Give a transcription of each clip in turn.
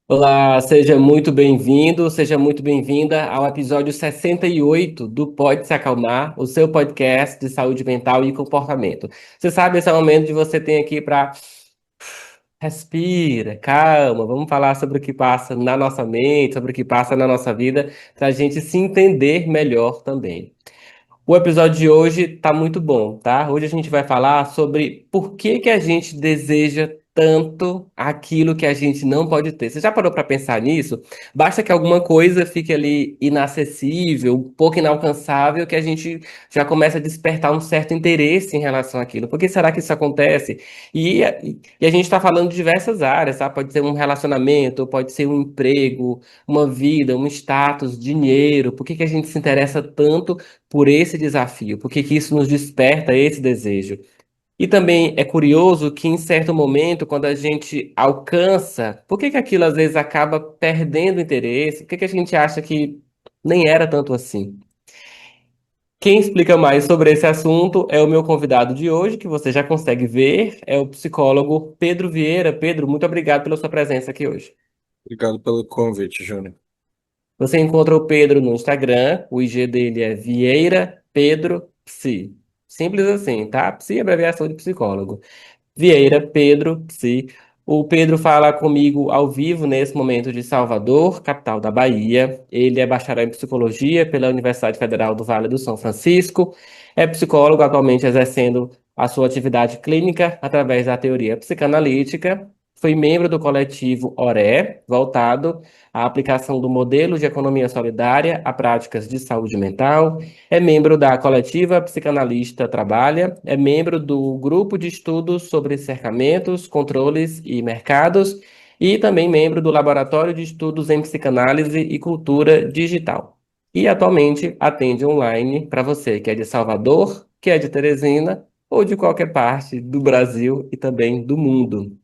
Olá, seja muito bem-vindo, seja muito bem-vinda ao episódio 68 do Pode Se Acalmar, o seu podcast de saúde mental e comportamento. Você sabe, esse é o momento de você ter aqui para respira, calma, vamos falar sobre o que passa na nossa mente, sobre o que passa na nossa vida, para a gente se entender melhor também. O episódio de hoje tá muito bom, tá? Hoje a gente vai falar sobre por que que a gente deseja tanto aquilo que a gente não pode ter. Você já parou para pensar nisso? Basta que alguma coisa fique ali inacessível, um pouco inalcançável, que a gente já começa a despertar um certo interesse em relação àquilo. Por que será que isso acontece? E a gente está falando de diversas áreas, tá? Pode ser um relacionamento, pode ser um emprego, uma vida, um status, dinheiro. Por que que a gente se interessa tanto por esse desafio? Por que que isso nos desperta esse desejo? E também é curioso que em certo momento, quando a gente alcança, por que que aquilo às vezes acaba perdendo interesse? Por que que a gente acha que nem era tanto assim? Quem explica mais sobre esse assunto é o meu convidado de hoje, que você já consegue ver, é o psicólogo Pedro Vieira. Pedro, muito obrigado pela sua presença aqui hoje. Obrigado pelo convite, Júnior. Você encontra o Pedro no Instagram, o IG dele é Vieira Pedro Psi. Simples assim, tá? Psi é abreviação de psicólogo. Vieira Pedro Psi. O Pedro fala comigo ao vivo nesse momento de Salvador, capital da Bahia. Ele é bacharel em psicologia pela Universidade Federal do Vale do São Francisco. É psicólogo, atualmente exercendo a sua atividade clínica através da teoria psicanalítica. Foi membro do coletivo ORE, voltado à aplicação do modelo de economia solidária a práticas de saúde mental. É membro da coletiva Psicanalista Trabalha, é membro do grupo de estudos sobre cercamentos, controles e mercados e também membro do Laboratório de Estudos em Psicanálise e Cultura Digital. E atualmente atende online para você que é de Salvador, que é de Teresina ou de qualquer parte do Brasil e também do mundo.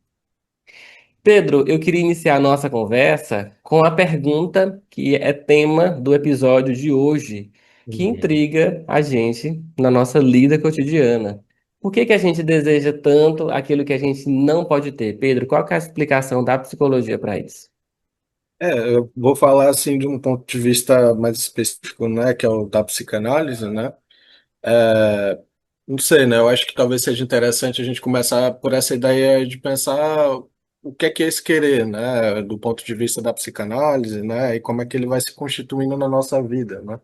Pedro, eu queria iniciar a nossa conversa com a pergunta que é tema do episódio de hoje, que Uhum. intriga a gente na nossa lida cotidiana. Por que que a gente deseja tanto aquilo que a gente não pode ter? Pedro, qual que é a explicação da psicologia para isso? Eu vou falar assim de um ponto de vista mais específico, né, que é o da psicanálise, né? É, não sei, né? Eu acho que talvez seja interessante a gente começar por essa ideia de pensar o que é esse querer, né, do ponto de vista da psicanálise, né, e como é que ele vai se constituindo na nossa vida, né?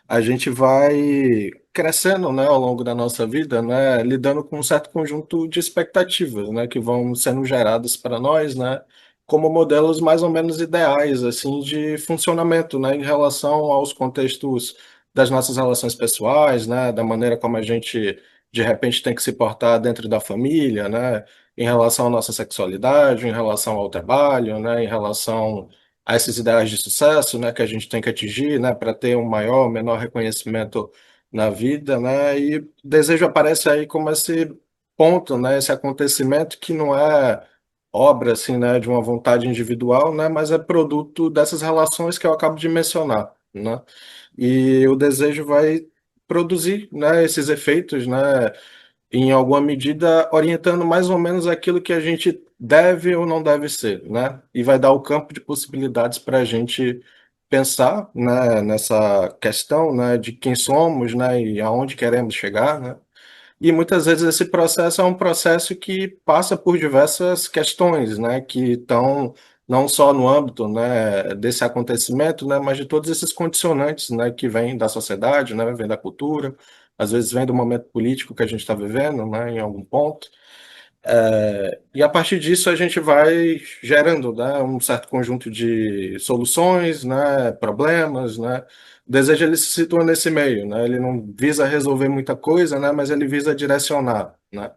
A gente vai crescendo, né, ao longo da nossa vida, né, lidando com um certo conjunto de expectativas, né, que vão sendo geradas para nós, né, como modelos mais ou menos ideais, assim, de funcionamento, né, em relação aos contextos das nossas relações pessoais, né, da maneira como a gente de repente tem que se portar dentro da família, né, em relação à nossa sexualidade, em relação ao trabalho, né, em relação a esses ideais de sucesso, né, que a gente tem que atingir, né, para ter um maior, menor reconhecimento na vida, né, e o desejo aparece aí como esse ponto, né, esse acontecimento que não é obra, assim, né, de uma vontade individual, né, mas é produto dessas relações que eu acabo de mencionar, né, e o desejo vai produzir, né, esses efeitos, né, em alguma medida, orientando mais ou menos aquilo que a gente deve ou não deve ser, né? E vai dar o campo de possibilidades para a gente pensar, né, nessa questão, né, de quem somos, né, e aonde queremos chegar, né? E muitas vezes esse processo é um processo que passa por diversas questões, né, que estão não só no âmbito, né, desse acontecimento, né, mas de todos esses condicionantes, né, que vêm da sociedade, né, vêm da cultura, às vezes vem do momento político que a gente está vivendo, né, em algum ponto. E a partir disso a gente vai gerando, né, um certo conjunto de soluções, né, problemas, né. O desejo ele se situa nesse meio, né. Ele não visa resolver muita coisa, né, mas ele visa direcionar, né.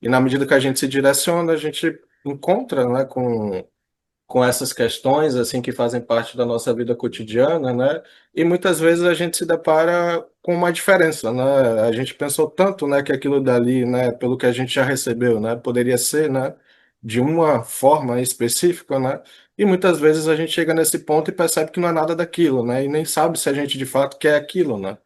E na medida que a gente se direciona, a gente encontra, né, com essas questões assim que fazem parte da nossa vida cotidiana, né? E muitas vezes a gente se depara com uma diferença, né? A gente pensou tanto, né, que aquilo dali, né, pelo que a gente já recebeu, né, poderia ser, né, de uma forma específica, né? E muitas vezes a gente chega nesse ponto e percebe que não é nada daquilo, né? E nem sabe se a gente de fato quer aquilo, né?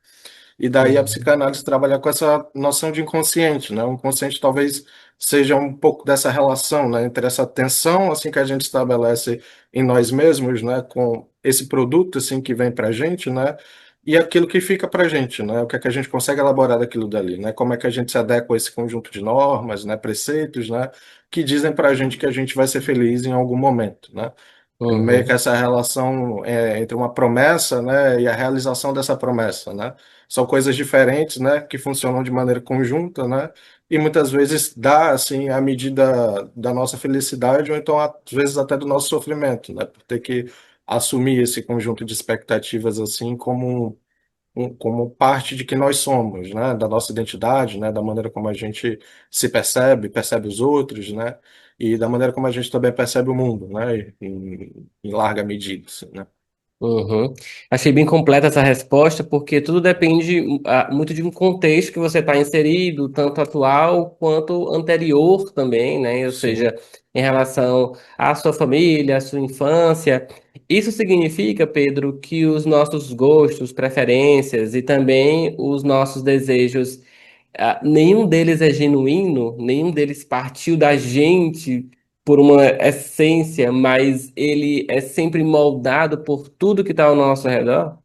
E daí a Uhum. psicanálise trabalha com essa noção de inconsciente, né? O inconsciente talvez seja um pouco dessa relação, né, entre essa tensão assim que a gente estabelece em nós mesmos, né, com esse produto assim que vem para a gente, né, e aquilo que fica para a gente, né, o que é que a gente consegue elaborar daquilo dali, né, como é que a gente se adequa a esse conjunto de normas, né, preceitos, né, que dizem para a gente que a gente vai ser feliz em algum momento, né. É meio que Uhum. essa relação entre uma promessa, né, e a realização dessa promessa, né? São coisas diferentes, né, que funcionam de maneira conjunta, né? E muitas vezes dá assim a medida da nossa felicidade ou então às vezes até do nosso sofrimento, né? Por ter que assumir esse conjunto de expectativas assim como como parte de que nós somos, né? Da nossa identidade, né? Da maneira como a gente se percebe, percebe os outros, né? E da maneira como a gente também percebe o mundo, né? Em larga medida, assim, né? Uhum. Achei bem completa essa resposta, porque tudo depende muito de um contexto que você está inserido, tanto atual quanto anterior também, né? Ou Sim. seja, em relação à sua família, à sua infância. Isso significa, Pedro, que os nossos gostos, preferências e também os nossos desejos, nenhum deles é genuíno, nenhum deles partiu da gente por uma essência, mas ele é sempre moldado por tudo que está ao nosso redor?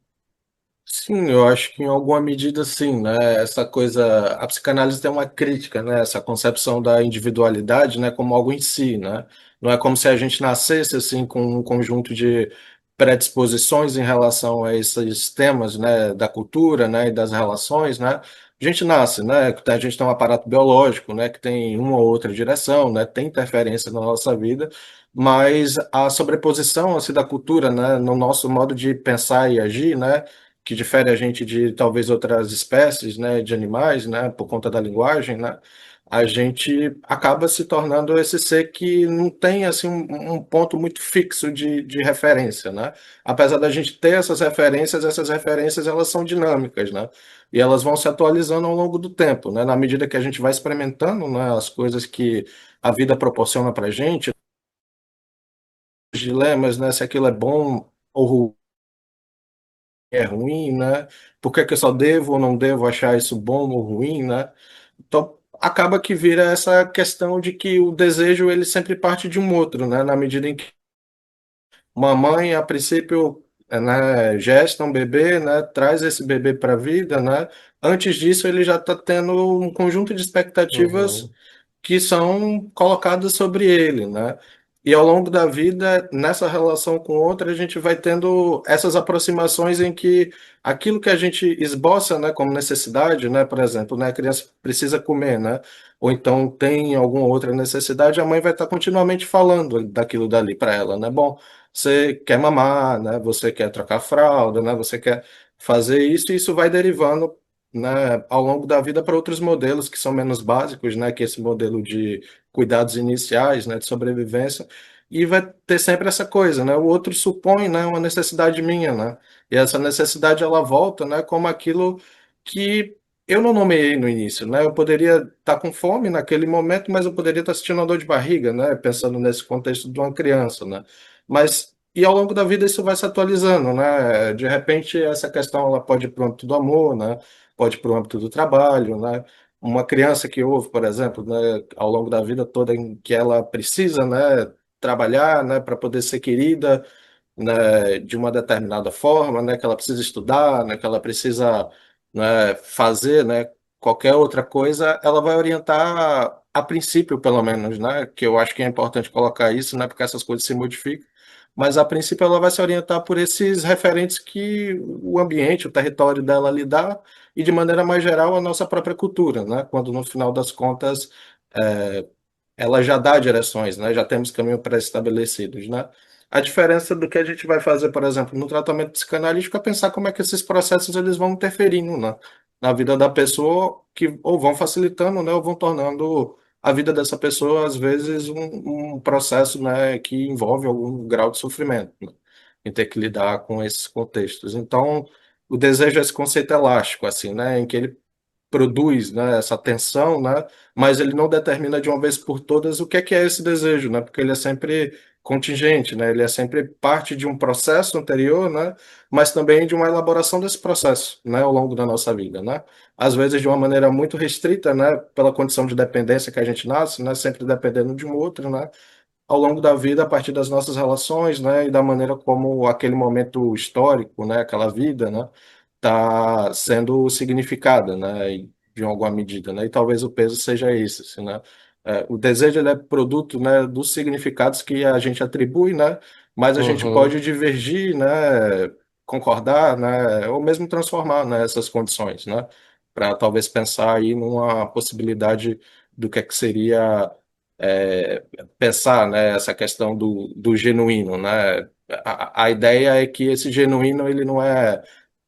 Sim, eu acho que em alguma medida sim, né? Essa coisa, a psicanálise tem uma crítica, né? Essa concepção da individualidade, né, como algo em si, né? Não é como se a gente nascesse assim com um conjunto de predisposições em relação a esses temas, né, da cultura, né, e das relações, né? A gente nasce, né? A gente tem um aparato biológico, né, que tem uma ou outra direção, né? Tem interferência na nossa vida, mas a sobreposição assim da cultura, né, no nosso modo de pensar e agir, né? Que difere a gente de talvez outras espécies, né, de animais, né, por conta da linguagem, né, a gente acaba se tornando esse ser que não tem assim um ponto muito fixo de referência, né? Apesar da gente ter essas referências elas são dinâmicas, né? E elas vão se atualizando ao longo do tempo, né? Na medida que a gente vai experimentando, né, as coisas que a vida proporciona para gente, os dilemas, né, se aquilo é bom ou é ruim, né? Por que que eu só devo ou não devo achar isso bom ou ruim, né? Então, acaba que vira essa questão de que o desejo ele sempre parte de um outro, né? Na medida em que uma mãe, a princípio, né, gesta um bebê, né? Traz esse bebê para a vida, né? Antes disso, ele já está tendo um conjunto de expectativas Uhum, que são colocadas sobre ele, né? E ao longo da vida, nessa relação com outra, a gente vai tendo essas aproximações em que aquilo que a gente esboça, né, como necessidade, né, por exemplo, né, a criança precisa comer, né, ou então tem alguma outra necessidade, a mãe vai estar continuamente falando daquilo dali para ela, né? Bom, você quer mamar, né? Você quer trocar a fralda, né? Você quer fazer isso e isso vai derivando, né, ao longo da vida para outros modelos que são menos básicos, né, que esse modelo de cuidados iniciais, né, de sobrevivência, e vai ter sempre essa coisa, né, o outro supõe, né, uma necessidade minha, né, e essa necessidade ela volta, né, como aquilo que eu não nomeei no início, né, eu poderia estar com fome naquele momento, mas eu poderia estar sentindo uma dor de barriga, né, pensando nesse contexto de uma criança, né, mas e ao longo da vida isso vai se atualizando, né? De repente essa questão ela pode ir para o âmbito do amor, né? Pode ir para o âmbito do trabalho, né? Uma criança que ouve, por exemplo, né, ao longo da vida toda em que ela precisa, né, trabalhar, né, para poder ser querida, né, de uma determinada forma, né, que ela precisa estudar, né, que ela precisa, né, fazer, né, qualquer outra coisa, ela vai orientar a princípio, pelo menos, né, que eu acho que é importante colocar isso, né, porque essas coisas se modificam, mas a princípio ela vai se orientar por esses referentes que o ambiente, o território dela lhe dá, e de maneira mais geral a nossa própria cultura, né, quando no final das contas ela já dá direções, né? Já temos caminhos pré-estabelecidos, né? A diferença do que a gente vai fazer, por exemplo, no tratamento psicanalítico é pensar como é que esses processos eles vão interferindo na vida da pessoa, que ou vão facilitando, né, ou vão tornando a vida dessa pessoa, às vezes, um processo, né, que envolve algum grau de sofrimento, né? Em ter que lidar com esses contextos. Então, o desejo é esse conceito elástico, assim, né, em que ele produz, né, essa tensão, né, mas ele não determina de uma vez por todas o que é esse desejo, né, porque ele é sempre contingente, né? Ele é sempre parte de um processo anterior, né? Mas também de uma elaboração desse processo, né? Ao longo da nossa vida, né? Às vezes de uma maneira muito restrita, né? Pela condição de dependência que a gente nasce, né? Sempre dependendo de um outro, né? Ao longo da vida, a partir das nossas relações, né? E da maneira como aquele momento histórico, né? Aquela vida, né? Está sendo significada, né, de alguma medida, né, e talvez o peso seja esse, assim, né, o desejo ele é produto, né, dos significados que a gente atribui, né, mas a gente Uhum, pode divergir, né, concordar, né, ou mesmo transformar, né, essas condições, né, para talvez pensar aí numa possibilidade do que é que seria é, pensar, né, essa questão do genuíno, né, a ideia é que esse genuíno ele não é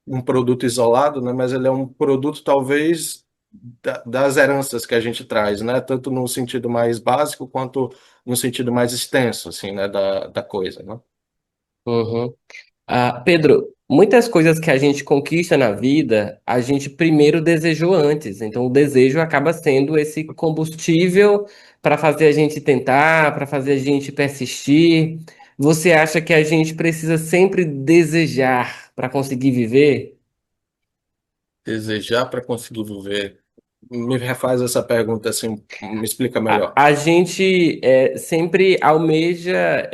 um produto isolado, né, mas ele é um produto talvez das heranças que a gente traz, né, tanto no sentido mais básico quanto no sentido mais extenso, assim, né, da coisa, né? uhum. Pedro, muitas coisas que a gente conquista na vida, a gente primeiro desejou antes. Então, o desejo acaba sendo esse combustível para fazer a gente tentar, para fazer a gente persistir. Você acha que a gente precisa sempre desejar para conseguir viver? Desejar para conseguir viver. Me refaz essa pergunta assim, me explica A, melhor. a gente sempre almeja.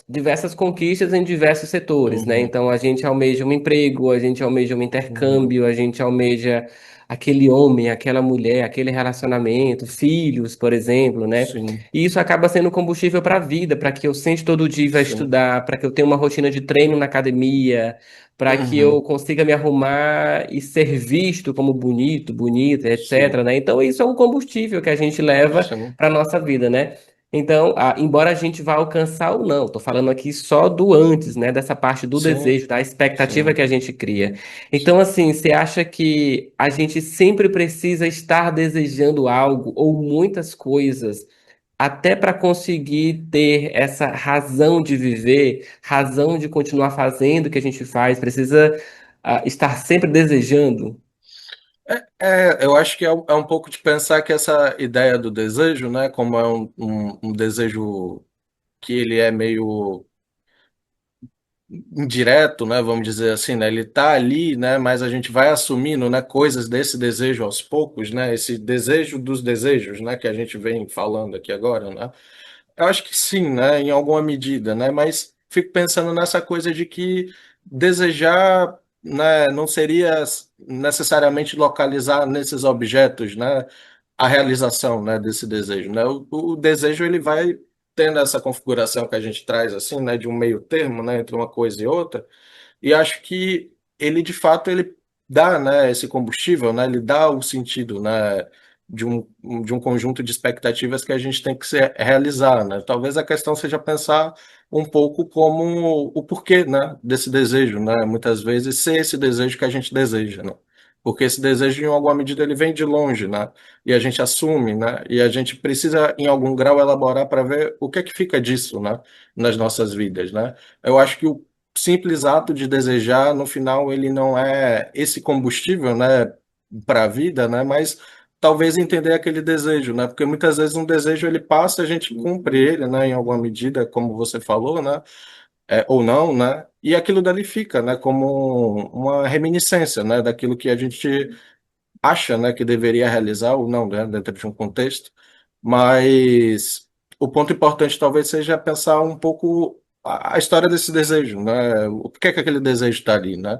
Diversas conquistas em diversos setores, né? Uhum, Então a gente almeja um emprego, a gente almeja um uhum, intercâmbio, a gente almeja aquele homem, aquela mulher, aquele relacionamento, filhos, por exemplo, né? sim, E isso acaba sendo combustível para a vida, para que eu sente todo dia e vá sim, estudar, para que eu tenha uma rotina de treino na academia, para que eu uhum, consiga me arrumar e ser visto como bonito, bonita, sim, etc, né? Então isso é um combustível que a gente leva sim, para nossa vida, né? Então, embora a gente vá alcançar ou não, estou falando aqui só do antes, né? Dessa parte do sim, desejo, da expectativa sim, que a gente cria. Então, sim. assim, você acha que a gente sempre precisa estar desejando algo ou muitas coisas, até para conseguir ter essa razão de viver, razão de continuar fazendo o que a gente faz, precisa, estar sempre desejando? Eu acho que é um pouco de pensar que essa ideia do desejo, né, como é um desejo que ele é meio indireto, né, vamos dizer assim, né, ele está ali, né, mas a gente vai assumindo, né, coisas desse desejo aos poucos, né, esse desejo dos desejos, né, que a gente vem falando aqui agora, né. Eu acho que sim, né, em alguma medida, né, mas fico pensando nessa coisa de que desejar, né, não seria necessariamente localizar nesses objetos, né, a realização, né, desse desejo, né? O desejo ele vai tendo essa configuração que a gente traz assim, né, de um meio termo, né, entre uma coisa e outra. E acho que ele, de fato, ele dá, né, esse combustível, né, ele dá o sentido, né, de um conjunto de expectativas que a gente tem que se realizar, né? Talvez a questão seja pensar um pouco como o porquê, né, desse desejo, né? Muitas vezes ser esse desejo que a gente deseja, né? Porque esse desejo, em alguma medida, ele vem de longe, né? E a gente assume, né? E a gente precisa, em algum grau, elaborar para ver o que é que fica disso, né? Nas nossas vidas, né? Eu acho que o simples ato de desejar, no final, ele não é esse combustível, né, para a vida, né, mas talvez entender aquele desejo, né, porque muitas vezes um desejo ele passa, a gente cumpre ele, né, em alguma medida, como você falou, né, ou não, né, e aquilo dali fica, né, como uma reminiscência, né, daquilo que a gente acha, né, que deveria realizar ou não, né, dentro de um contexto, mas o ponto importante talvez seja pensar um pouco a história desse desejo, né? O que é que aquele desejo está ali, né?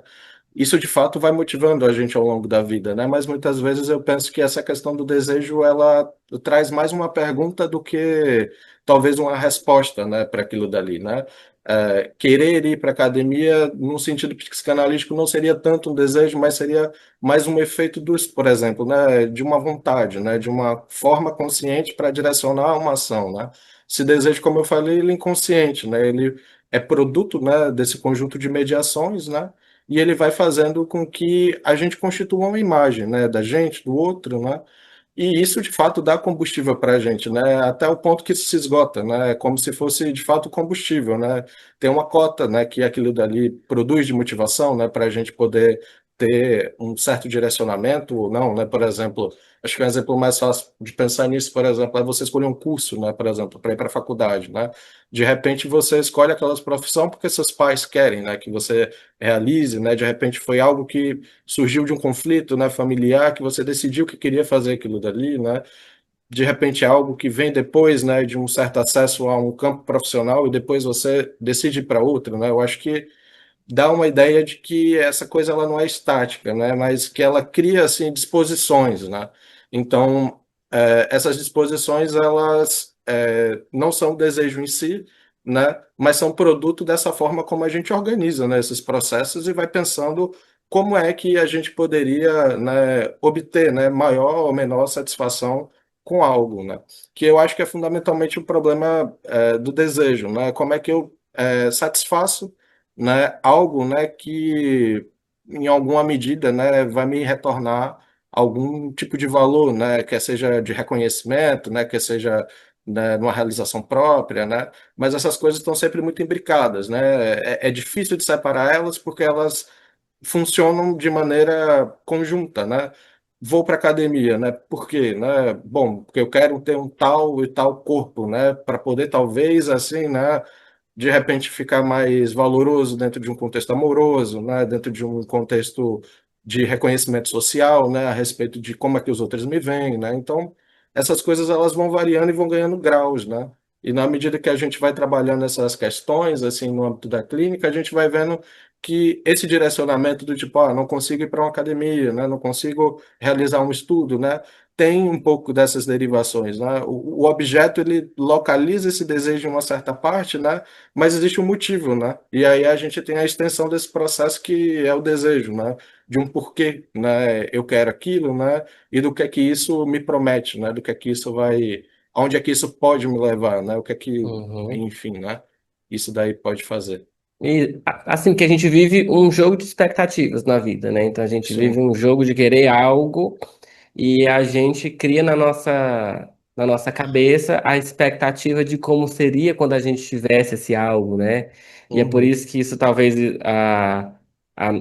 Isso de fato vai motivando a gente ao longo da vida, né? Mas muitas vezes eu penso que essa questão do desejo ela traz mais uma pergunta do que talvez uma resposta, né, para aquilo dali, né? Querer ir para a academia, num sentido psicanalítico, não seria tanto um desejo, mas seria mais um efeito dos, por exemplo, né, de uma vontade, né, de uma forma consciente para direcionar uma ação, né? Esse desejo, como eu falei, ele é inconsciente, né? Ele é produto, né, desse conjunto de mediações, né? E ele vai fazendo com que a gente constitua uma imagem, né, da gente, do outro, né? E isso de fato dá combustível para a gente, né? Até o ponto que isso se esgota, né? É como se fosse de fato combustível, né? Tem uma cota, né, que aquilo dali produz de motivação, né, para a gente poder ter um certo direcionamento ou não, né? Por exemplo, acho que um exemplo mais fácil de pensar nisso, por exemplo, é você escolher um curso, né? Por exemplo, para ir para a faculdade, né? De repente você escolhe aquelas profissão porque seus pais querem, né? Que você realize, né? De repente foi algo que surgiu de um conflito, né? Familiar que você decidiu que queria fazer aquilo dali, né? De repente é algo que vem depois, né? De um certo acesso a um campo profissional e depois você decide ir para outro, né? Eu acho que dá uma ideia de que essa coisa ela não é estática, né? Mas que ela cria assim disposições, né? Então essas disposições elas não são o desejo em si, né? Mas são produto dessa forma como a gente organiza, né, esses processos e vai pensando como é que a gente poderia, né, obter, né, maior ou menor satisfação com algo, né? Que eu acho que é fundamentalmente o problema do desejo, né? Como é que eu satisfaço, né, algo, né, que em alguma medida, né, vai me retornar algum tipo de valor, né, quer seja de reconhecimento, né, quer seja, né, numa realização própria, né, mas essas coisas estão sempre muito imbricadas, né, é difícil de separar elas porque elas funcionam de maneira conjunta, né. Vou para academia, né? Por quê, né? Bom, porque eu quero ter um tal e tal corpo, né? Para poder talvez assim, né? De repente ficar mais valoroso dentro de um contexto amoroso, né? Dentro de um contexto de reconhecimento social, né? A respeito de como é que os outros me veem, né? Então, essas coisas elas vão variando e vão ganhando graus, né? E na medida que a gente vai trabalhando essas questões, assim, no âmbito da clínica, a gente vai vendo que esse direcionamento do tipo, ah, não consigo ir para uma academia, né? Não consigo realizar um estudo, né? Tem um pouco dessas derivações, né? O objeto ele localiza esse desejo em uma certa parte, né? Mas existe um motivo, né? E aí a gente tem a extensão desse processo que é o desejo, né? De um porquê, né? Eu quero aquilo, né? E do que é que isso me promete, né? Do que é que isso vai, aonde é que isso pode me levar, né? O que é que, Uhum. enfim, né? Isso daí pode fazer. E assim que a gente vive um jogo de expectativas na vida, né? Então a gente vive Sim. um jogo de querer algo e a gente cria na nossa cabeça a expectativa de como seria quando a gente tivesse esse algo, né? E é por Uhum. isso que isso talvez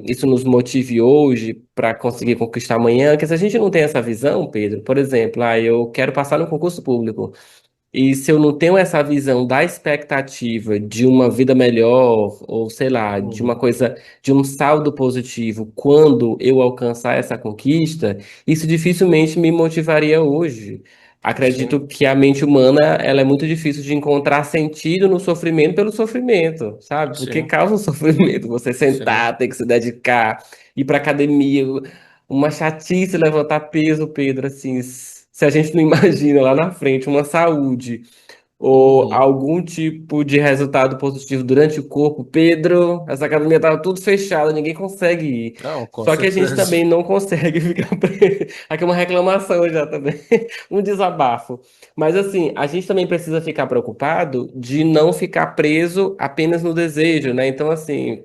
isso nos motive hoje para conseguir conquistar amanhã, porque se a gente não tem essa visão, Pedro, por exemplo, eu quero passar no concurso público. E se eu não tenho essa visão da expectativa de uma vida melhor, ou sei lá, de uma Uhum. coisa, de um saldo positivo quando eu alcançar essa conquista, isso dificilmente me motivaria hoje. Sim. Acredito que a mente humana, ela é muito difícil de encontrar sentido no sofrimento pelo sofrimento, sabe? Porque Sim. causa um sofrimento, você Sim. sentar, ter que se dedicar, ir pra academia, uma chatice levantar peso, Pedro, assim, se a gente não imagina lá na frente uma saúde ou Uhum. algum tipo de resultado positivo durante o corpo, Pedro, essa academia tava tudo fechada, ninguém consegue ir. Não, com Só que a gente certeza. também não consegue ficar preso. Aqui é uma reclamação já também, um desabafo. Mas assim, a gente também precisa ficar preocupado de não ficar preso apenas no desejo, né? Então, assim,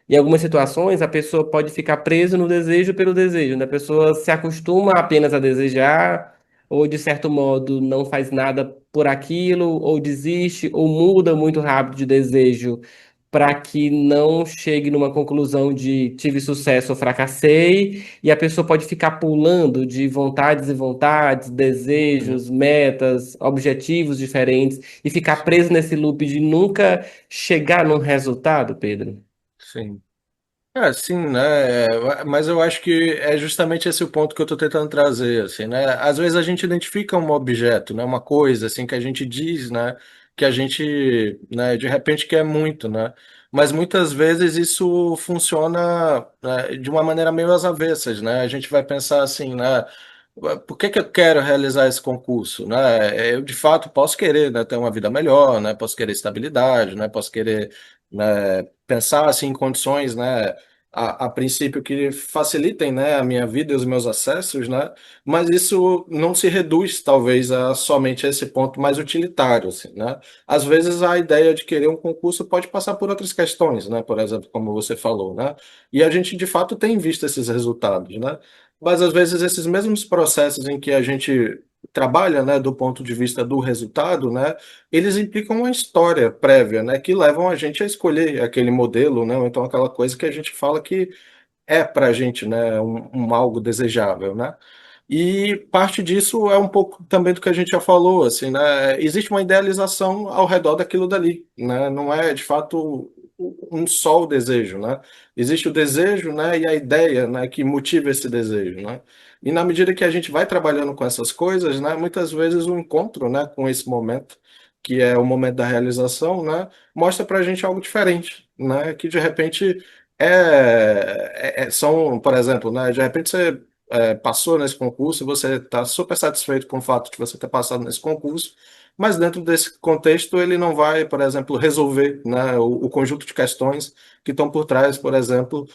em algumas situações, a pessoa pode ficar presa no desejo pelo desejo, né? A pessoa se acostuma apenas a desejar, ou de certo modo não faz nada por aquilo, ou desiste, ou muda muito rápido de desejo para que não chegue numa conclusão de tive sucesso ou fracassei, e a pessoa pode ficar pulando de vontades e vontades, Uhum. desejos, metas, objetivos diferentes, e ficar Sim. preso nesse loop de nunca chegar num resultado, Pedro. Sim. Sim, né? Mas eu acho que é justamente esse o ponto que eu estou tentando trazer, assim, né? Às vezes a gente identifica um objeto, né? Uma coisa, assim, que a gente diz, né? Que a gente, né? De repente quer muito, né? Mas muitas vezes isso funciona, né, de uma maneira meio às avessas, né? A gente vai pensar assim, né? Por que que eu quero realizar esse concurso, né? Eu de fato posso querer, né, ter uma vida melhor, né? Posso querer estabilidade, né? Posso querer, né, pensar assim em condições, né, a princípio que facilitem, né, a minha vida e os meus acessos, né? Mas isso não se reduz talvez a somente esse ponto mais utilitário, assim, né? Às vezes a ideia de querer um concurso pode passar por outras questões, né? Por exemplo, como você falou, né? E a gente de fato tem visto esses resultados, né? Mas às vezes esses mesmos processos em que a gente trabalha, né, do ponto de vista do resultado, né, eles implicam uma história prévia, né, que levam a gente a escolher aquele modelo, né, ou então aquela coisa que a gente fala que é para a gente, né, um algo desejável, né? E parte disso é um pouco também do que a gente já falou, assim, né? Existe uma idealização ao redor daquilo dali, né? Não é de fato um só o desejo, né? Existe o desejo, né, e a ideia, né, que motiva esse desejo, né? E na medida que a gente vai trabalhando com essas coisas, né, muitas vezes o encontro, né, com esse momento, que é o momento da realização, né, mostra para a gente algo diferente, né? Que de repente são, por exemplo, né, de repente você passou nesse concurso e você está super satisfeito com o fato de você ter passado nesse concurso, mas dentro desse contexto ele não vai, por exemplo, resolver, né, o conjunto de questões que estão por trás, por exemplo,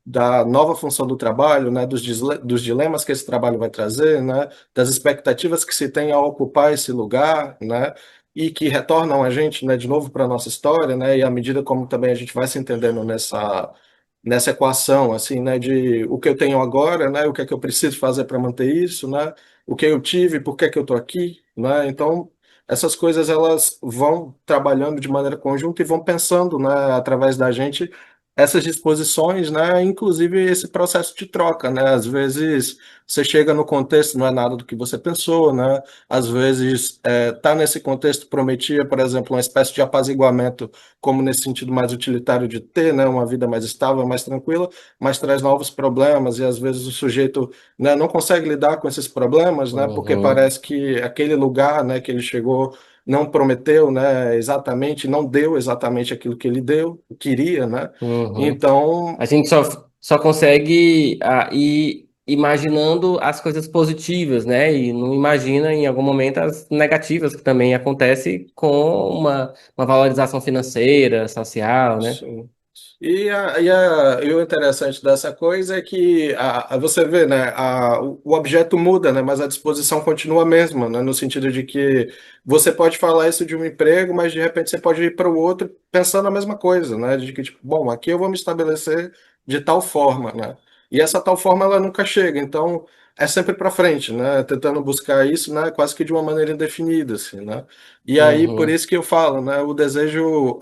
da nova função do trabalho, né, dos dilemas que esse trabalho vai trazer, né, das expectativas que se tem ao ocupar esse lugar, né, e que retornam a gente, né, de novo para a nossa história, né, e à medida como também a gente vai se entendendo nessa equação, assim, né, de o que eu tenho agora, né, o que é que eu preciso fazer para manter isso, né, o que eu tive, por que é que eu estou aqui, né, então essas coisas elas vão trabalhando de maneira conjunta e vão pensando, né, através da gente essas disposições, né, inclusive esse processo de troca, né, às vezes você chega no contexto não é nada do que você pensou, né, às vezes tá nesse contexto prometia, por exemplo, uma espécie de apaziguamento como nesse sentido mais utilitário de ter, né, uma vida mais estável, mais tranquila, mas traz novos problemas e às vezes o sujeito, né, não consegue lidar com esses problemas, né, porque Uhum, parece que aquele lugar, né, que ele chegou não prometeu, né, exatamente, não deu exatamente aquilo que ele deu, queria, né? uhum. Então, A gente só consegue ir imaginando as coisas positivas, né? E não imagina em algum momento as negativas que também acontecem com uma valorização financeira, social, né? sim. E o interessante dessa coisa é que você vê, né, o objeto muda, né, mas a disposição continua a mesma, né, no sentido de que você pode falar isso de um emprego, mas de repente você pode ir para o outro pensando a mesma coisa, né, de que, tipo, bom, aqui eu vou me estabelecer de tal forma, né, e essa tal forma ela nunca chega, então é sempre para frente, né, tentando buscar isso, né, quase que de uma maneira indefinida, assim, né, e aí por Uhum, isso que eu falo, né, o desejo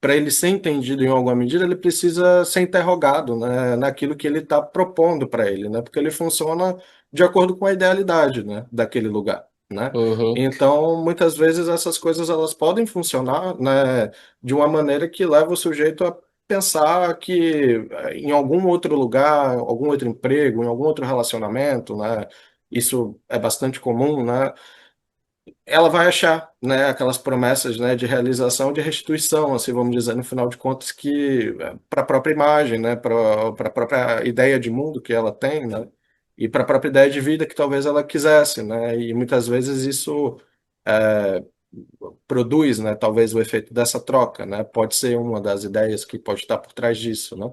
para ele ser entendido em alguma medida, ele precisa ser interrogado, né, naquilo que ele está propondo para ele, né, porque ele funciona de acordo com a idealidade, né, daquele lugar, né. uhum, Então, muitas vezes essas coisas elas podem funcionar, né, de uma maneira que leva o sujeito a pensar que em algum outro lugar, algum outro emprego, em algum outro relacionamento, né, isso é bastante comum, né, ela vai achar, né, aquelas promessas, né, de realização, de restituição, assim, vamos dizer, no final de contas, que para a própria imagem, né, para a própria ideia de mundo que ela tem, né, e para a própria ideia de vida que talvez ela quisesse, né, e muitas vezes isso é, produz, né, talvez o efeito dessa troca, né, pode ser uma das ideias que pode estar por trás disso, né?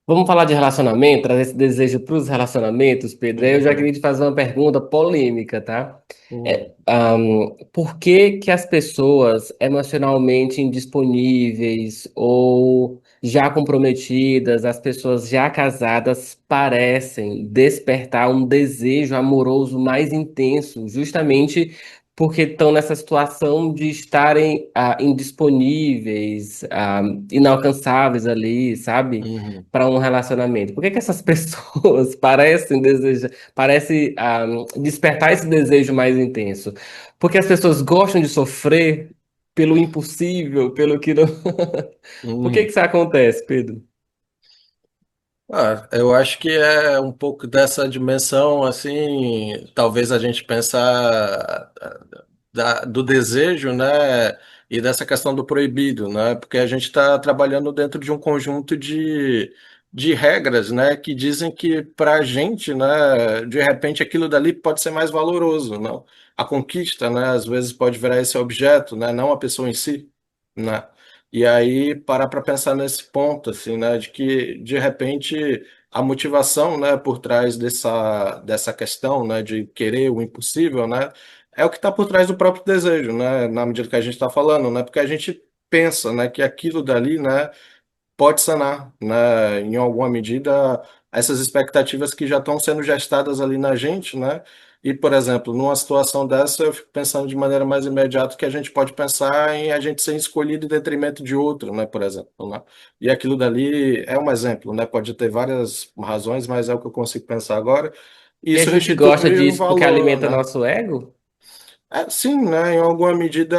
Vamos falar de relacionamento, trazer esse desejo para os relacionamentos, Pedro. Aí eu já Uhum, queria te fazer uma pergunta polêmica, tá? uhum, Por que que as pessoas emocionalmente indisponíveis ou já comprometidas, as pessoas já casadas, parecem despertar um desejo amoroso mais intenso, justamente porque estão nessa situação de estarem indisponíveis, inalcançáveis ali, sabe? uhum, Para um relacionamento. Por que que essas pessoas parecem desejar, parece despertar esse desejo mais intenso? Porque as pessoas gostam de sofrer pelo impossível, pelo que não. Por que que uhum. isso acontece, Pedro? Eu acho que é um pouco dessa dimensão, assim, talvez a gente pensar do desejo, né, e dessa questão do proibido, né, porque a gente está trabalhando dentro de um conjunto de regras, né, que dizem que para a gente, né, de repente aquilo dali pode ser mais valoroso, não? A conquista, né, às vezes pode virar esse objeto, né, não a pessoa em si, né? E aí parar para pensar nesse ponto, assim, né, de que de repente a motivação, né, por trás dessa questão, né, de querer o impossível, né, é o que está por trás do próprio desejo, né, na medida que a gente está falando, né, porque a gente pensa, né, que aquilo dali, né, pode sanar, né, em alguma medida essas expectativas que já estão sendo gestadas ali na gente, né? E, por exemplo, numa situação dessa, eu fico pensando de maneira mais imediata que a gente pode pensar em a gente ser escolhido em detrimento de outro, né? Por exemplo, né? E aquilo dali é um exemplo, né? Pode ter várias razões, mas é o que eu consigo pensar agora. E E a isso gente gosta restitui um disso porque valor, alimenta né? nosso ego? É, sim, né? Em alguma medida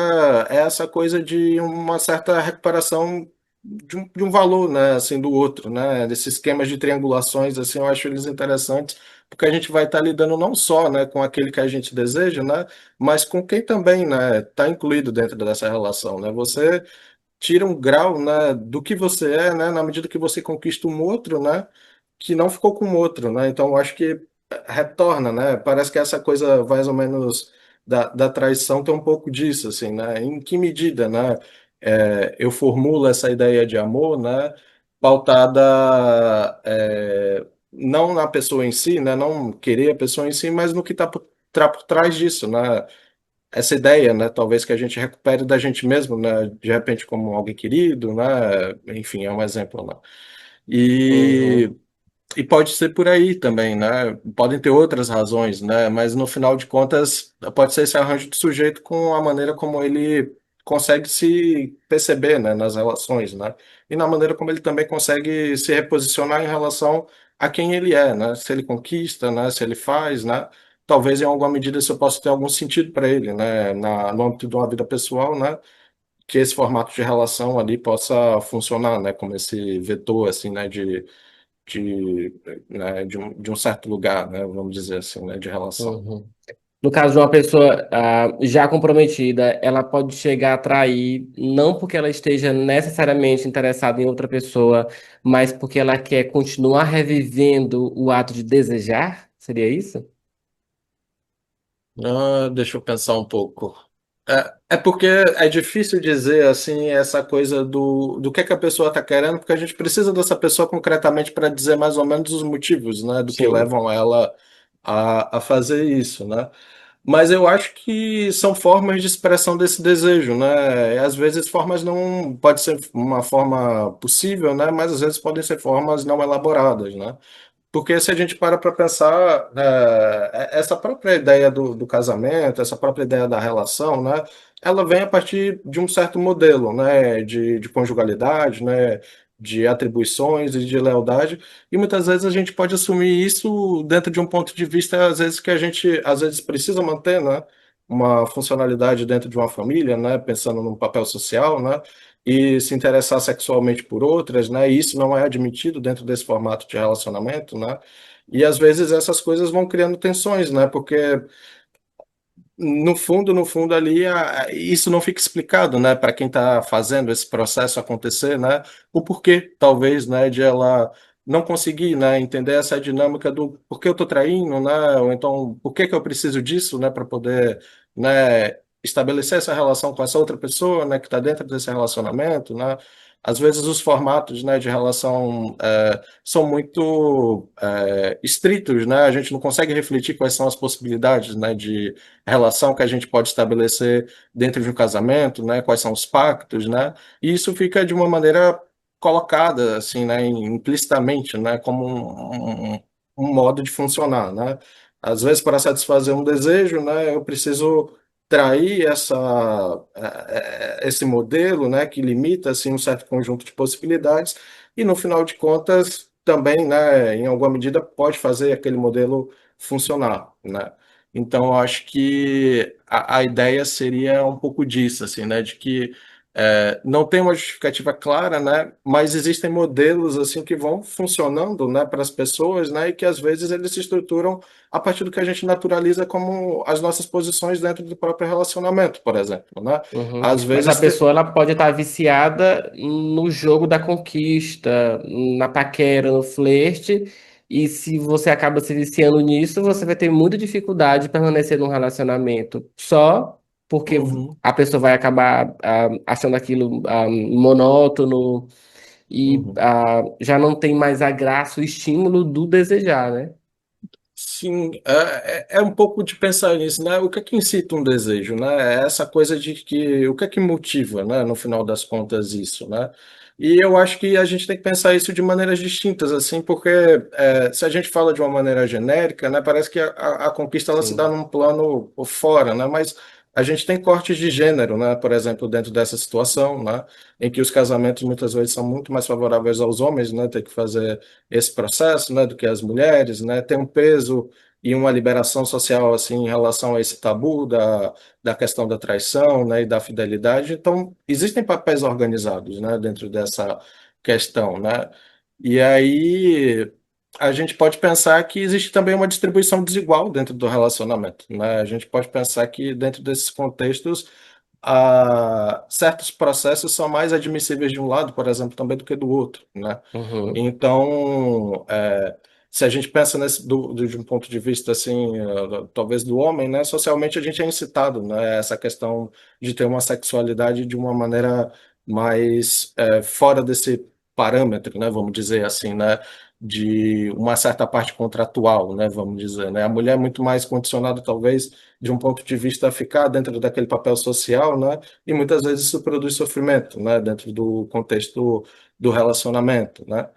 é essa coisa de uma certa recuperação de um valor, né? Assim, do outro, né? Desses esquemas de triangulações, assim, eu acho eles interessantes, porque a gente vai estar lidando não só, né, com aquele que a gente deseja, né? Mas com quem também, né? Está incluído dentro dessa relação, né? Você tira um grau, né, do que você é, né, na medida que você conquista um outro, né, que não ficou com o outro, né? Então eu acho que retorna, né? Parece que essa coisa mais ou menos da traição tem um pouco disso, assim, né? Em que medida, né? Eu formulo essa ideia de amor, né? Pautada não na pessoa em si, né? Não querer a pessoa em si, mas no que está por trás disso, né? Essa ideia, né, talvez que a gente recupere da gente mesmo, né, de repente como alguém querido, né, enfim, é um exemplo, né. E, Uhum, e pode ser por aí também, né, podem ter outras razões, né, mas no final de contas pode ser esse arranjo do sujeito com a maneira como ele consegue se perceber, né, nas relações, né, e na maneira como ele também consegue se reposicionar em relação a quem ele é, né, se ele conquista, né, se ele faz, né, talvez em alguma medida isso possa ter algum sentido para ele, né, no âmbito de uma vida pessoal, né, que esse formato de relação ali possa funcionar, né, como esse vetor, assim, né, de, de um certo lugar, né, vamos dizer assim, né, de relação. uhum. No caso de uma pessoa já comprometida, ela pode chegar a trair, não porque ela esteja necessariamente interessada em outra pessoa, mas porque ela quer continuar revivendo o ato de desejar? Seria isso? Deixa eu pensar um pouco. É porque é difícil dizer assim essa coisa do que a pessoa está querendo, porque a gente precisa dessa pessoa concretamente para dizer mais ou menos os motivos, né, do que Sim. levam ela a fazer isso, né? Mas eu acho que são formas de expressão desse desejo, né? E às vezes formas não pode ser uma forma possível, né? Mas às vezes podem ser formas não elaboradas, né? Porque se a gente para pensar, essa própria ideia do casamento, essa própria ideia da relação, né, ela vem a partir de um certo modelo, né, de conjugalidade, né, de atribuições e de lealdade, e muitas vezes a gente pode assumir isso dentro de um ponto de vista, às vezes, que a gente, às vezes, precisa manter, né, uma funcionalidade dentro de uma família, né, pensando num papel social, né, e se interessar sexualmente por outras, né? E isso não é admitido dentro desse formato de relacionamento, né? E às vezes essas coisas vão criando tensões, né? Porque no fundo ali, isso não fica explicado, né, para quem está fazendo esse processo acontecer, né, o porquê, talvez, né, de ela não conseguir, né, entender essa dinâmica do porquê eu estou traindo, né, ou então por que que eu preciso disso, né, para poder, né, estabelecer essa relação com essa outra pessoa, né, que está dentro desse relacionamento, né. Às vezes os formatos, né, de relação são muito estritos, né, a gente não consegue refletir quais são as possibilidades, né, de relação que a gente pode estabelecer dentro de um casamento, né? Quais são os pactos, né? E isso fica de uma maneira colocada, assim, né? Implicitamente, né? Como um modo de funcionar, né? Às vezes, para satisfazer um desejo, né? Eu preciso trair esse modelo, né? Que limita, assim, um certo conjunto de possibilidades e, no final de contas, também, né? Em alguma medida, pode fazer aquele modelo funcionar, né? Então, eu acho que a ideia seria um pouco disso, assim, né? De que não tem uma justificativa clara, né? Mas existem modelos assim que vão funcionando, né, para as pessoas, né? E que às vezes eles se estruturam a partir do que a gente naturaliza como as nossas posições dentro do próprio relacionamento, por exemplo, né? Uhum. Às Mas a vezes pessoa ela pode estar viciada no jogo da conquista, na paquera, no flerte, e se você acaba se viciando nisso, você vai ter muita dificuldade de permanecer num relacionamento só porque Uhum, a pessoa vai acabar achando aquilo monótono e uhum. já não tem mais a graça, o estímulo do desejar, né? Sim, é um pouco de pensar nisso, né? O que é que incita um desejo, né? É essa coisa de que o que é que motiva, né? No final das contas, isso, né? E eu acho que a gente tem que pensar isso de maneiras distintas, assim, porque se a gente fala de uma maneira genérica, né, parece que a conquista ela se dá Sim. num plano por fora, né, mas a gente tem cortes de gênero, né, por exemplo, dentro dessa situação, né, em que os casamentos muitas vezes são muito mais favoráveis aos homens, né, ter que fazer esse processo, né, do que as mulheres, né, tem um peso e uma liberação social, assim, em relação a esse tabu da questão da traição, né, e da fidelidade. Então, existem papéis organizados, né, dentro dessa questão, né? E aí a gente pode pensar que existe também uma distribuição desigual dentro do relacionamento, né? A gente pode pensar que dentro desses contextos certos processos são mais admissíveis de um lado, por exemplo, também do que do outro, né? Uhum. Então, se a gente pensa de um ponto de vista assim, talvez do homem, né, socialmente a gente é incitado, né, a essa questão de ter uma sexualidade de uma maneira mais fora desse parâmetro, né, vamos dizer assim, né, de uma certa parte contratual, né, vamos dizer, né. A mulher é muito mais condicionada, talvez, de um ponto de vista a ficar dentro daquele papel social, né, e muitas vezes isso produz sofrimento, né, dentro do contexto do relacionamento, né.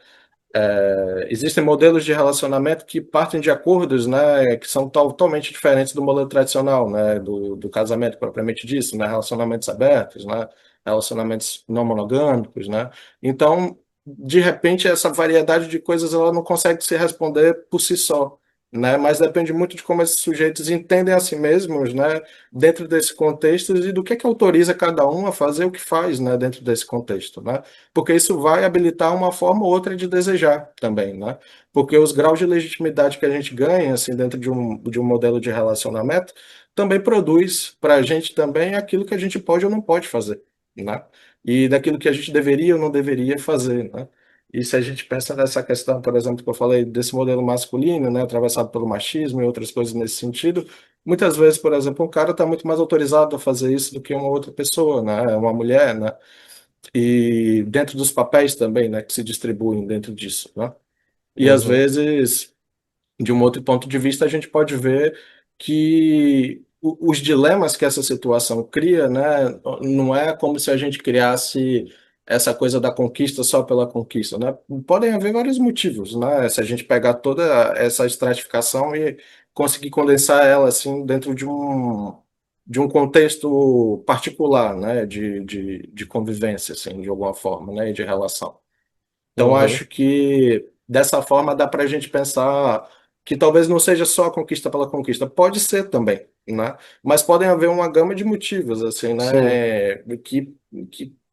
Existem modelos de relacionamento que partem de acordos, né, que são totalmente diferentes do modelo tradicional, né, do casamento propriamente disso, né, relacionamentos abertos, né, relacionamentos não monogâmicos, né. Então, de repente, essa variedade de coisas ela não consegue se responder por si só, né, mas depende muito de como esses sujeitos entendem a si mesmos, né, dentro desse contexto e do que autoriza cada um a fazer o que faz, né, dentro desse contexto, né porque isso vai habilitar uma forma ou outra de desejar também, né? Porque os graus de legitimidade que a gente ganha, assim, dentro de um modelo de relacionamento, também produz para a gente também aquilo que a gente pode ou não pode fazer, né? E daquilo que a gente deveria ou não deveria fazer, né? E se a gente pensa nessa questão, por exemplo, que eu falei desse modelo masculino, né, atravessado pelo machismo e outras coisas nesse sentido, muitas vezes, por exemplo, um cara está muito mais autorizado a fazer isso do que uma outra pessoa, né, uma mulher, né? E dentro dos papéis também, né, que se distribuem dentro disso, né? E às Uhum. vezes, de um outro ponto de vista, a gente pode ver que os dilemas que essa situação cria, né, não é como se a gente criasse essa coisa da conquista só pela conquista, né? Podem haver vários motivos, né? Se a gente pegar toda essa estratificação e conseguir condensar ela assim dentro de um contexto particular, né, de convivência, assim, de alguma forma, né, e de relação. Então, Uhum. acho que dessa forma dá para a gente pensar que talvez não seja só a conquista pela conquista, pode ser também, né? Mas podem haver uma gama de motivos, assim, Sim. né? Que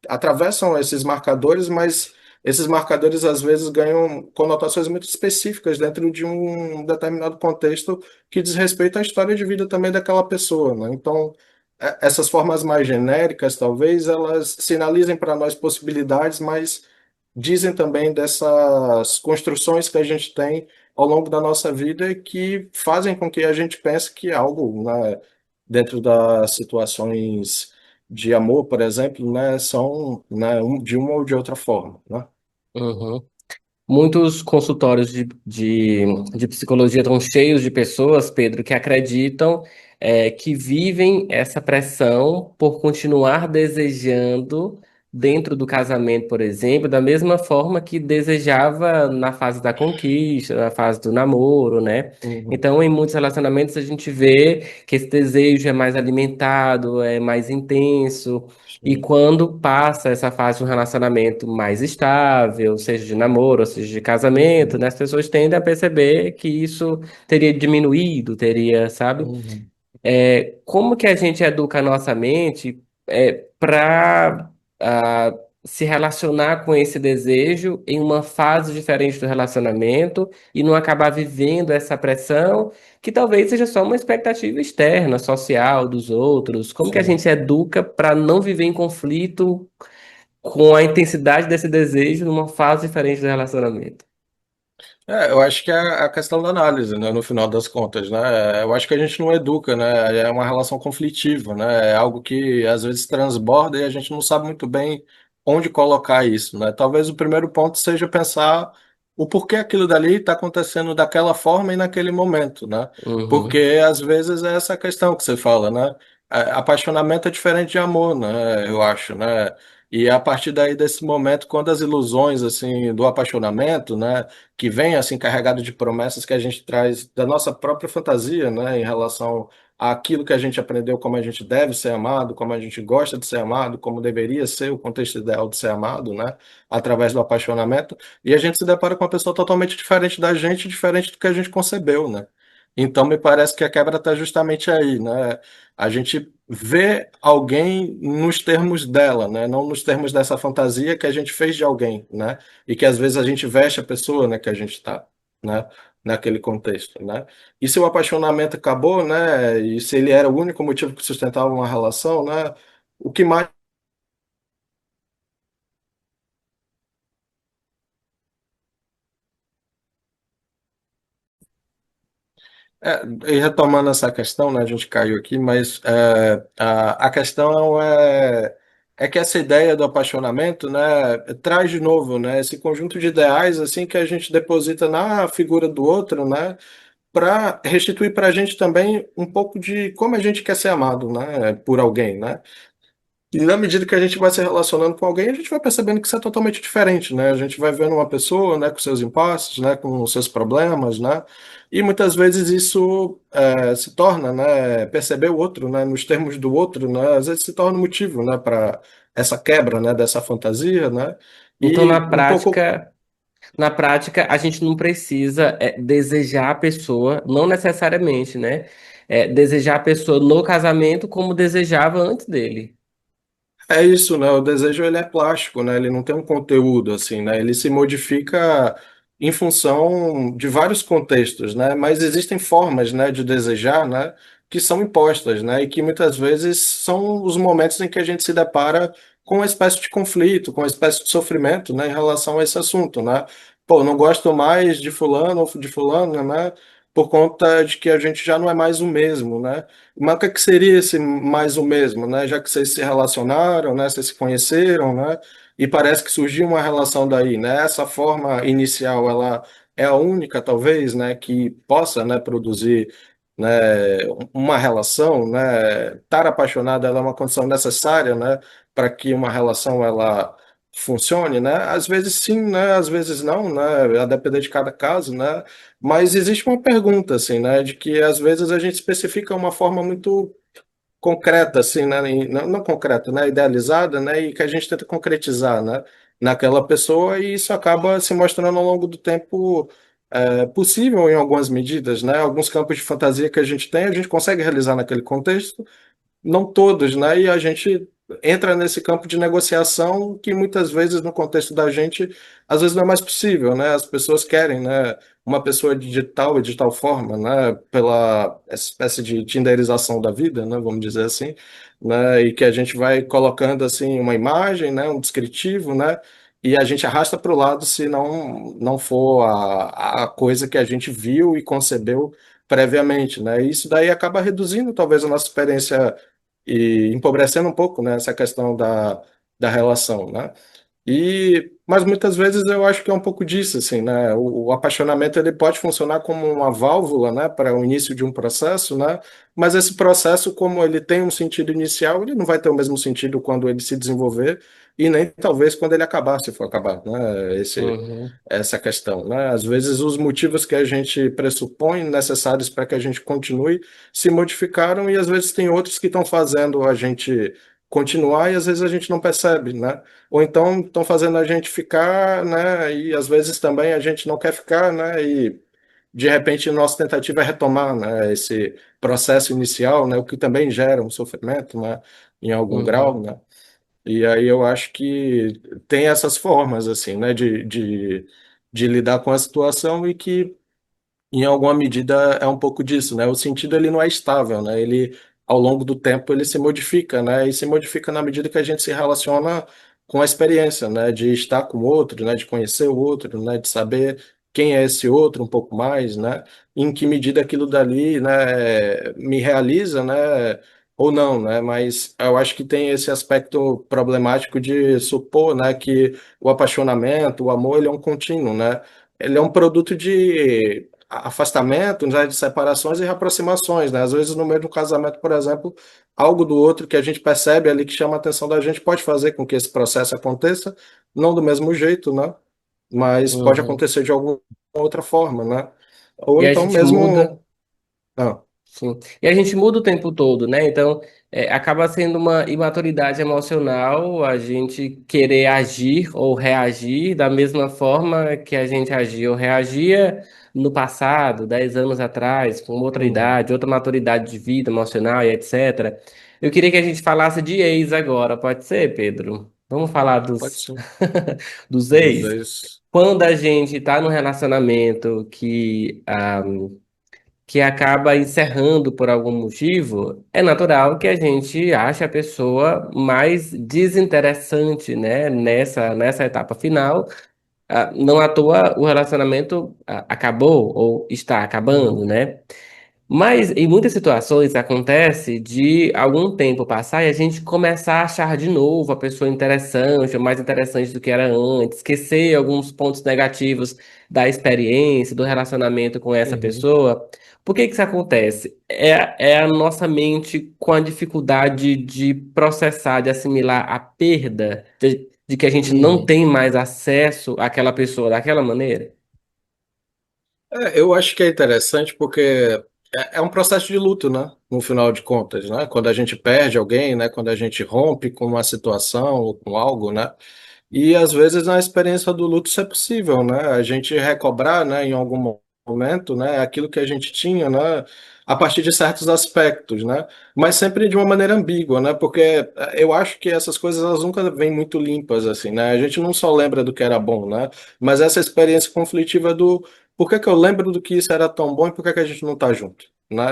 atravessam esses marcadores, mas esses marcadores às vezes ganham conotações muito específicas dentro de um determinado contexto que diz respeito à história de vida também daquela pessoa, né? Então, essas formas mais genéricas, talvez, elas sinalizem para nós possibilidades, mas dizem também dessas construções que a gente tem ao longo da nossa vida que fazem com que a gente pense que algo, né, dentro das situações de amor, por exemplo, né, são, né, de uma ou de outra forma, né? Uhum. Muitos consultórios de psicologia estão cheios de pessoas, Pedro, que acreditam que vivem essa pressão por continuar desejando dentro do casamento, por exemplo, da mesma forma que desejava na fase da conquista, na fase do namoro, né? Uhum. Então, em muitos relacionamentos, a gente vê que esse desejo é mais alimentado, é mais intenso. E Sim. quando passa essa fase de um relacionamento mais estável, seja de namoro, ou seja de casamento, Uhum. né, as pessoas tendem a perceber que isso teria diminuído, teria, sabe? Uhum. Como que a gente educa a nossa mente para se relacionar com esse desejo em uma fase diferente do relacionamento e não acabar vivendo essa pressão que talvez seja só uma expectativa externa, social, dos outros? Como que a Sim. gente educa para não viver em conflito com a intensidade desse desejo numa fase diferente do relacionamento? Eu acho que é a questão da análise, né, no final das contas, né? Eu acho que a gente não educa, né? É uma relação conflitiva, né? É algo que às vezes transborda e a gente não sabe muito bem onde colocar isso, né? Talvez o primeiro ponto seja pensar o porquê aquilo dali está acontecendo daquela forma e naquele momento, né? Uhum, Porque às vezes é essa questão que você fala, né? Apaixonamento é diferente de amor, né? Eu acho, né? E a partir daí desse momento, quando as ilusões assim do apaixonamento, né, que vem assim carregado de promessas que a gente traz da nossa própria fantasia, né, em relação àquilo que a gente aprendeu como a gente deve ser amado, como a gente gosta de ser amado, como deveria ser o contexto ideal de ser amado, né, através do apaixonamento, e a gente se depara com uma pessoa totalmente diferente da gente, diferente do que a gente concebeu, né? Então me parece que a quebra está justamente aí, né? A gente vê alguém nos termos dela, né? Não nos termos dessa fantasia que a gente fez de alguém, né? E que às vezes a gente veste a pessoa, né, que a gente está, né? Naquele contexto, né? E se o apaixonamento acabou, né? E se ele era o único motivo que sustentava uma relação, né? O que mais é, e retomando essa questão, né, a gente caiu aqui, mas a questão é que essa ideia do apaixonamento, né, traz de novo, né, esse conjunto de ideais assim que a gente deposita na figura do outro, né, para restituir para a gente também um pouco de como a gente quer ser amado, né, por alguém, né? E na medida que a gente vai se relacionando com alguém, a gente vai percebendo que isso é totalmente diferente, né? A gente vai vendo uma pessoa, né, com seus impasses, né, com os seus problemas, né? E muitas vezes isso se torna, né, perceber o outro, né, nos termos do outro, né, às vezes se torna um motivo, né, para essa quebra, né, dessa fantasia, né? Então, E um pouco na prática, a gente não precisa desejar a pessoa, não necessariamente, né? Desejar a pessoa no casamento como desejava antes dele. é isso, né? O desejo ele é plástico, né? Ele não tem um conteúdo assim, né? Ele se modifica em função de vários contextos, né? Mas existem formas, né, de desejar, né, que são impostas, né? E que muitas vezes são os momentos em que a gente se depara com uma espécie de conflito, com uma espécie de sofrimento, né, em relação a esse assunto, né? Pô, não gosto mais de fulano ou de fulano, né? Por conta de que a gente já não é mais o mesmo, né? Mas o que é que seria esse mais o mesmo, né? Já que vocês se relacionaram, né? Vocês se conheceram, né? E parece que surgiu uma relação daí, né? Essa forma inicial, ela é a única, talvez, né? Que possa, né? Produzir, né? Uma relação, né? Estar apaixonado, ela é uma condição necessária, né? Para que uma relação, ela funcione, né? Às vezes sim, né? Às vezes não, né? A depender de cada caso, né? Mas existe uma pergunta, assim, né, de que às vezes a gente especifica uma forma muito concreta, assim, né, não concreta, né, idealizada, né, e que a gente tenta concretizar, né, naquela pessoa e isso acaba se mostrando ao longo do tempo possível em algumas medidas, né, alguns campos de fantasia que a gente tem, a gente consegue realizar naquele contexto, não todos, né? E a gente entra nesse campo de negociação que muitas vezes no contexto da gente, às vezes não é mais possível, né? As pessoas querem, né? Uma pessoa digital e de tal forma, né? Pela espécie de tinderização da vida, né? Vamos dizer assim, né? E que a gente vai colocando assim uma imagem, né? Um descritivo, né? E a gente arrasta para o lado se não for a coisa que a gente viu e concebeu previamente, né? E isso daí acaba reduzindo talvez a nossa experiência e empobrecendo um pouco, né, essa questão da relação, né? Mas muitas vezes eu acho que é um pouco disso, assim, né? O apaixonamento ele pode funcionar como uma válvula, né, para o início de um processo, né? Mas esse processo, como ele tem um sentido inicial, ele não vai ter o mesmo sentido quando ele se desenvolver e nem talvez quando ele acabar, se for acabar, né? Uhum, Essa questão, né? Às vezes os motivos que a gente pressupõe necessários para que a gente continue se modificaram e às vezes tem outros que estão fazendo a gente continuar e às vezes a gente não percebe, né? Ou então estão fazendo a gente ficar, né? E às vezes também a gente não quer ficar, né? E de repente nossa tentativa é retomar, né? Esse processo inicial, né? O que também gera um sofrimento, né? Em algum grau, uhum, né? E aí eu acho que tem essas formas, assim, né? De lidar com a situação e que em alguma medida é um pouco disso, né? O sentido ele não é estável, né? Ele ao longo do tempo ele se modifica, né? E se modifica na medida que a gente se relaciona com a experiência, né? De estar com o outro, né? De conhecer o outro, né? De saber quem é esse outro um pouco mais, né? Em que medida aquilo dali, né? Me realiza, né? Ou não, né? Mas eu acho que tem esse aspecto problemático de supor, né? Que o apaixonamento, o amor, ele é um contínuo, né? Ele é um produto de afastamento, né, de separações e reaproximações, né? Às vezes, no meio do casamento, por exemplo, algo do outro que a gente percebe ali que chama a atenção da gente pode fazer com que esse processo aconteça, não do mesmo jeito, né? Mas pode Uhum. acontecer de alguma outra forma, né? Ou E a então gente muda. mesmo. Ah, Sim. E a gente muda o tempo todo, né? Então, acaba sendo uma imaturidade emocional a gente querer agir ou reagir da mesma forma que a gente agia ou reagia no passado, 10 anos atrás, com outra uhum. idade, outra maturidade de vida emocional e etc. Eu queria que a gente falasse de ex agora, pode ser, Pedro? Vamos falar Pode dos, ser. dos Dos ex? ex. Quando a gente tá num relacionamento que acaba encerrando por algum motivo, é natural que a gente ache a pessoa mais desinteressante, né, nessa etapa final. Não à toa o relacionamento acabou ou está acabando, Uhum. né? Mas em muitas situações acontece de algum tempo passar e a gente começar a achar de novo a pessoa interessante, ou mais interessante do que era antes, esquecer alguns pontos negativos da experiência, do relacionamento com essa Uhum. pessoa. Por que que isso acontece? É a nossa mente com a dificuldade de processar, de assimilar a perda, de que a gente não Uhum. tem mais acesso àquela pessoa daquela maneira. Eu acho que é interessante porque é um processo de luto, né? No final de contas, né? Quando a gente perde alguém, né? Quando a gente rompe com uma situação ou com algo, né? E às vezes na experiência do luto isso é possível, né? A gente recobrar, né, em algum momento, né, aquilo que a gente tinha, né, a partir de certos aspectos, né? Mas sempre de uma maneira ambígua, né? Porque eu acho que essas coisas elas nunca vêm muito limpas assim, né? A gente não só lembra do que era bom, né? Mas essa experiência conflitiva do por que que eu lembro do que isso era tão bom e por que que a gente não tá junto, né?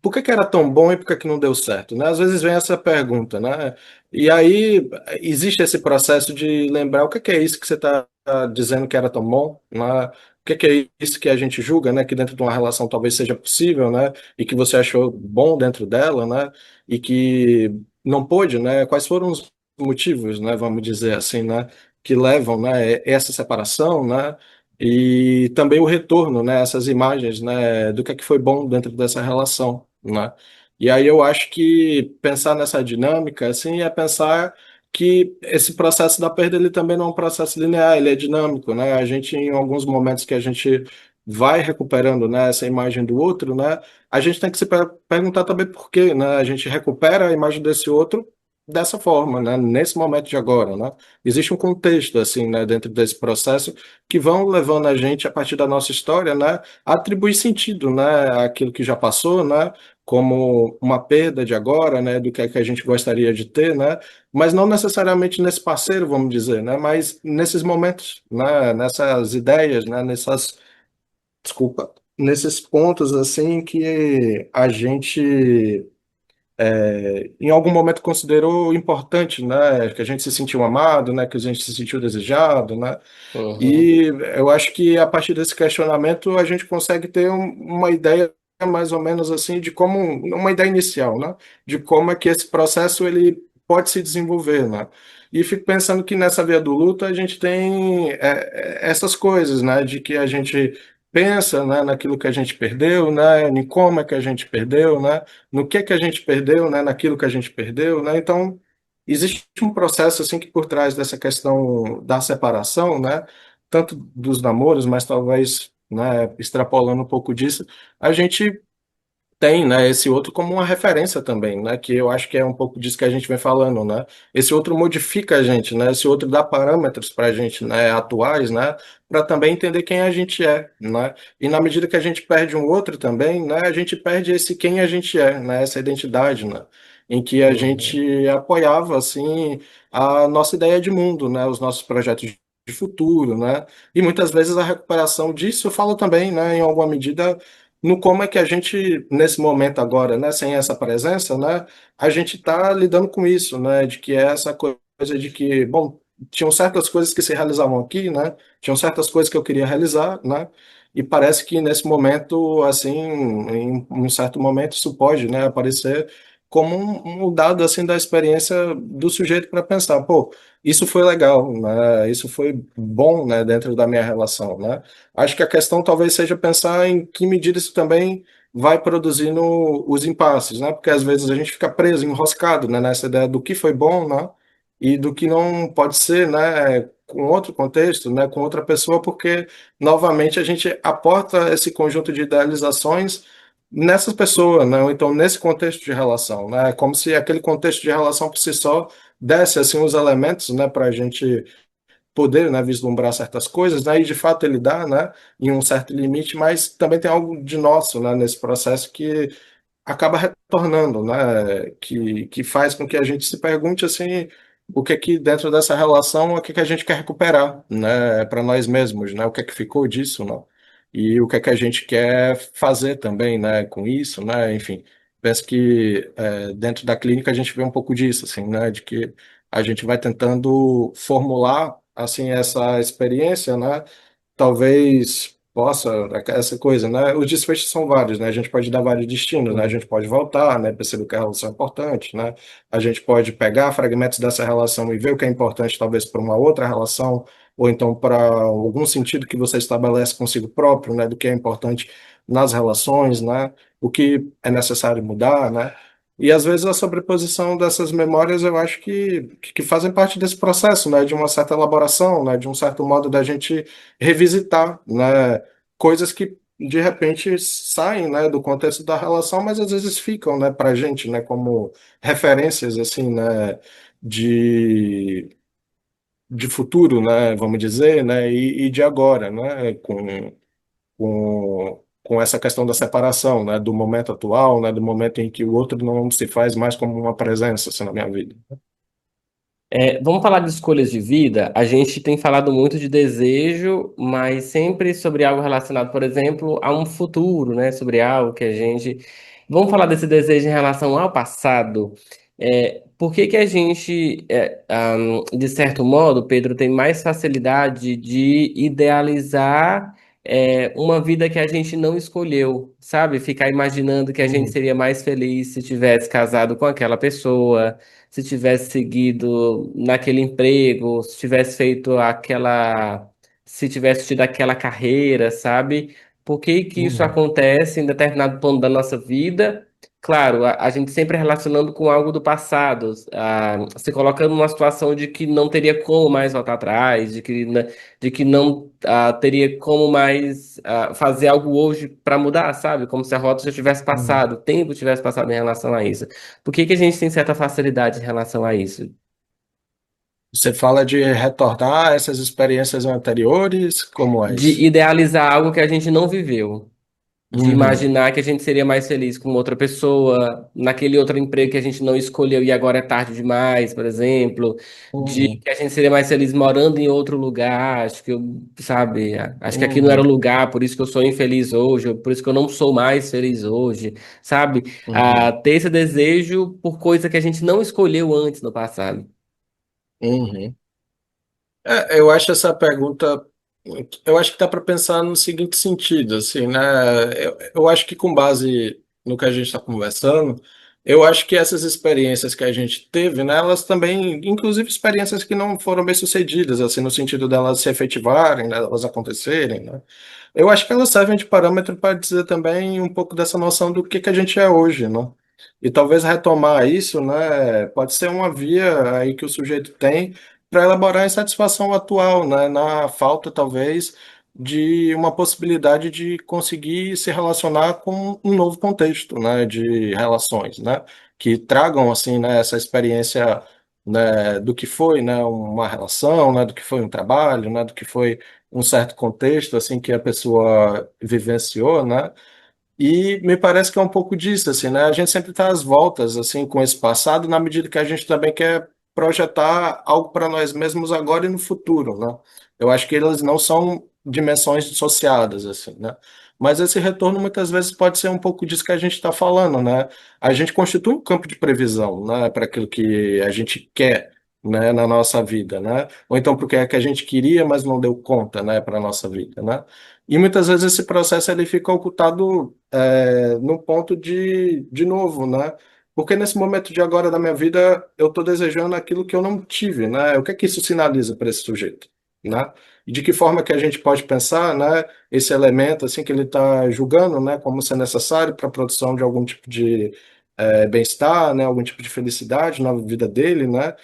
Por que que era tão bom e por que que não deu certo, né? Às vezes vem essa pergunta, né? E aí existe esse processo de lembrar o que que é isso que você está dizendo que era tão bom, né? O que que é isso que a gente julga, né? Que dentro de uma relação talvez seja possível, né? E que você achou bom dentro dela, né? E que não pôde, né? Quais foram os motivos, né? Vamos dizer assim, né? Que levam, né? Essa separação, né? E também o retorno, né? Essas imagens, né? Do que é que foi bom dentro dessa relação, né? E aí eu acho que pensar nessa dinâmica, assim, é pensar que esse processo da perda, ele também não é um processo linear, ele é dinâmico, né? A gente, em alguns momentos que a gente vai recuperando, né, essa imagem do outro, né? A gente tem que se perguntar também por quê, né? A gente recupera a imagem desse outro dessa forma, né? Nesse momento de agora, né? Existe um contexto, assim, né, dentro desse processo que vão levando a gente, a partir da nossa história, né, a atribuir sentido, né, àquilo que já passou, né, como uma perda de agora, né, do que é que a gente gostaria de ter, né, mas não necessariamente nesse parceiro, vamos dizer, né, mas nesses momentos, né, nessas ideias, né, desculpa, nesses pontos, assim, que a gente em algum momento considerou importante, né, que a gente se sentiu amado, né, que a gente se sentiu desejado, né, Uhum, e eu acho que a partir desse questionamento a gente consegue ter uma ideia mais ou menos assim de como uma ideia inicial, né? De como é que esse processo ele pode se desenvolver, né? E fico pensando que nessa via do luto a gente tem essas coisas, né? De que a gente pensa, né, naquilo que a gente perdeu, né? Em como é que a gente perdeu, né? No que a gente perdeu, né? Naquilo que a gente perdeu, né? Então existe um processo assim que por trás dessa questão da separação, né? Tanto dos namoros, mas talvez, né, extrapolando um pouco disso, a gente tem, né, esse outro como uma referência também, né, que eu acho que é um pouco disso que a gente vem falando, né, esse outro modifica a gente, né, esse outro dá parâmetros para a gente, né, atuais, né, para também entender quem a gente é, né, e na medida que a gente perde um outro também, né, a gente perde esse quem a gente é, né, essa identidade, né, em que a uhum, gente apoiava, assim, a nossa ideia de mundo, né, os nossos projetos de futuro, né, e muitas vezes a recuperação disso fala também, né, em alguma medida no como é que a gente, nesse momento agora, né, sem essa presença, né, a gente está lidando com isso, né, de que é essa coisa de que, bom, tinham certas coisas que se realizavam aqui, né, tinham certas coisas que eu queria realizar, né, e parece que nesse momento, assim, em um certo momento isso pode, né, aparecer como um dado assim da experiência do sujeito para pensar, pô, isso foi legal, né? Isso foi bom, né, dentro da minha relação, né? Acho que a questão talvez seja pensar em que medida isso também vai produzindo os impasses, né? Porque às vezes a gente fica preso, enroscado, né, nessa ideia do que foi bom, né? E do que não pode ser, né? Com outro contexto, né? Com outra pessoa, porque novamente a gente aporta esse conjunto de idealizações nessas pessoas, né? Ou então nesse contexto de relação, né? É como se aquele contexto de relação por si só desse assim os elementos, né, para a gente poder, né, vislumbrar certas coisas, né? E de fato ele dá, né, em um certo limite, mas também tem algo de nosso, né, nesse processo que acaba retornando, né? Que faz com que a gente se pergunte assim, o que é que dentro dessa relação, o que é que a gente quer recuperar, né? Para nós mesmos, né? O que é que ficou disso, né? E o que é que a gente quer fazer também, né? Com isso, né? Enfim, penso que dentro da clínica a gente vê um pouco disso, assim, né? De que a gente vai tentando formular assim essa experiência, né? Talvez possa, essa coisa, né? Os desfechos são vários, né? A gente pode dar vários destinos, né? A gente pode voltar, né? Perceber que a relação é importante, né? A gente pode pegar fragmentos dessa relação e ver o que é importante, talvez, para uma outra relação, ou então para algum sentido que você estabelece consigo próprio, né? Do que é importante nas relações, né? O que é necessário mudar, né? E às vezes a sobreposição dessas memórias eu acho que fazem parte desse processo, né? De uma certa elaboração, né? De um certo modo da gente revisitar, né, coisas que de repente saem, né, do contexto da relação, mas às vezes ficam, né, para a gente, né, como referências assim, né, de, de futuro, né, vamos dizer, né, e de agora, né, com essa questão da separação, né, do momento atual, né, do momento em que o outro não se faz mais como uma presença assim, na minha vida. Vamos falar de escolhas de vida. A gente tem falado muito de desejo, mas sempre sobre algo relacionado, por exemplo, a um futuro, né? Sobre algo que a gente. Vamos falar desse desejo em relação ao passado. Por que que a gente, de certo modo, Pedro, tem mais facilidade de idealizar, uma vida que a gente não escolheu, sabe? Ficar imaginando que a gente Uhum, seria mais feliz se tivesse casado com aquela pessoa, se tivesse seguido naquele emprego, se tivesse feito aquela, se tivesse tido aquela carreira, sabe? Por que que isso uhum, acontece em determinado ponto da nossa vida? Claro, a gente sempre relacionando com algo do passado, se colocando numa situação de que não teria como mais voltar atrás, de que não teria como mais fazer algo hoje para mudar, sabe? Como se a rota já tivesse uhum. passado, o tempo tivesse passado em relação a isso. Por que que a gente tem certa facilidade em relação a isso? Você fala de retornar essas experiências anteriores, como é De isso? idealizar algo que a gente não viveu. De Uhum, imaginar que a gente seria mais feliz com outra pessoa, naquele outro emprego que a gente não escolheu e agora é tarde demais, por exemplo. De uhum, que a gente seria mais feliz morando em outro lugar. Acho que eu, sabe, acho que aqui não era o uhum, lugar, por isso que eu sou infeliz hoje, por isso que eu não sou mais feliz hoje, sabe? uhum, Ter esse desejo por coisa que a gente não escolheu antes no passado. uhum. Eu acho essa pergunta, eu acho que dá para pensar no seguinte sentido, assim, né? Eu acho que com base no que a gente está conversando, eu acho que essas experiências que a gente teve, né, elas também, inclusive experiências que não foram bem-sucedidas, assim, no sentido delas se efetivarem, né, elas acontecerem, né? Eu acho que elas servem de parâmetro para dizer também um pouco dessa noção do que a gente é hoje, né? E talvez retomar isso, né, pode ser uma via aí que o sujeito tem para elaborar a insatisfação atual, né, na falta, talvez, de uma possibilidade de conseguir se relacionar com um novo contexto, né, de relações, né, que tragam, assim, né, essa experiência, né, do que foi, né, uma relação, né, do que foi um trabalho, né, do que foi um certo contexto, assim, que a pessoa vivenciou, né, e me parece que é um pouco disso, assim, né? A gente sempre está às voltas, assim, com esse passado, na medida que a gente também quer projetar algo para nós mesmos agora e no futuro, né? Eu acho que eles não são dimensões dissociadas, assim, né? Mas esse retorno muitas vezes pode ser um pouco disso que a gente está falando, né? A gente constitui um campo de previsão, né, para aquilo que a gente quer, né, na nossa vida, né? Ou então porque é que a gente queria, mas não deu conta, né, para a nossa vida, né? E muitas vezes esse processo ele fica ocultado no ponto de novo, né? Porque nesse momento de agora da minha vida, eu estou desejando aquilo que eu não tive, né? O que é que isso sinaliza para esse sujeito, né? E de que forma que a gente pode pensar, né, esse elemento assim que ele está julgando, né, como ser necessário para a produção de algum tipo de bem-estar, né, algum tipo de felicidade na vida dele, né?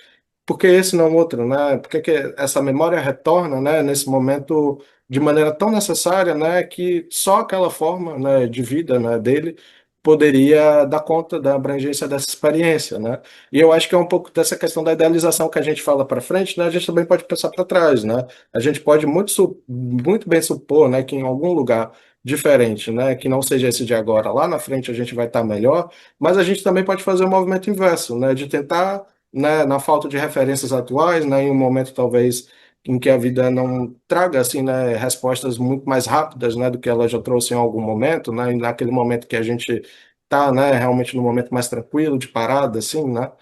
Porque esse não é outro, né? Porque que essa memória retorna, né, nesse momento de maneira tão necessária, né, que só aquela forma, né, de vida, né, dele poderia dar conta da abrangência dessa experiência, né? E eu acho que é um pouco dessa questão da idealização que a gente fala para frente, né? A gente também pode pensar para trás, né? A gente pode muito bem supor, né, que em algum lugar diferente, né, que não seja esse de agora, lá na frente a gente vai estar melhor, mas a gente também pode fazer o movimento inverso, né, de tentar, né, na falta de referências atuais, né, em um momento talvez em que a vida não traga assim, né, respostas muito mais rápidas, né, do que ela já trouxe em algum momento, né, e naquele momento que a gente está, né, realmente no momento mais tranquilo, de parada, assim, né,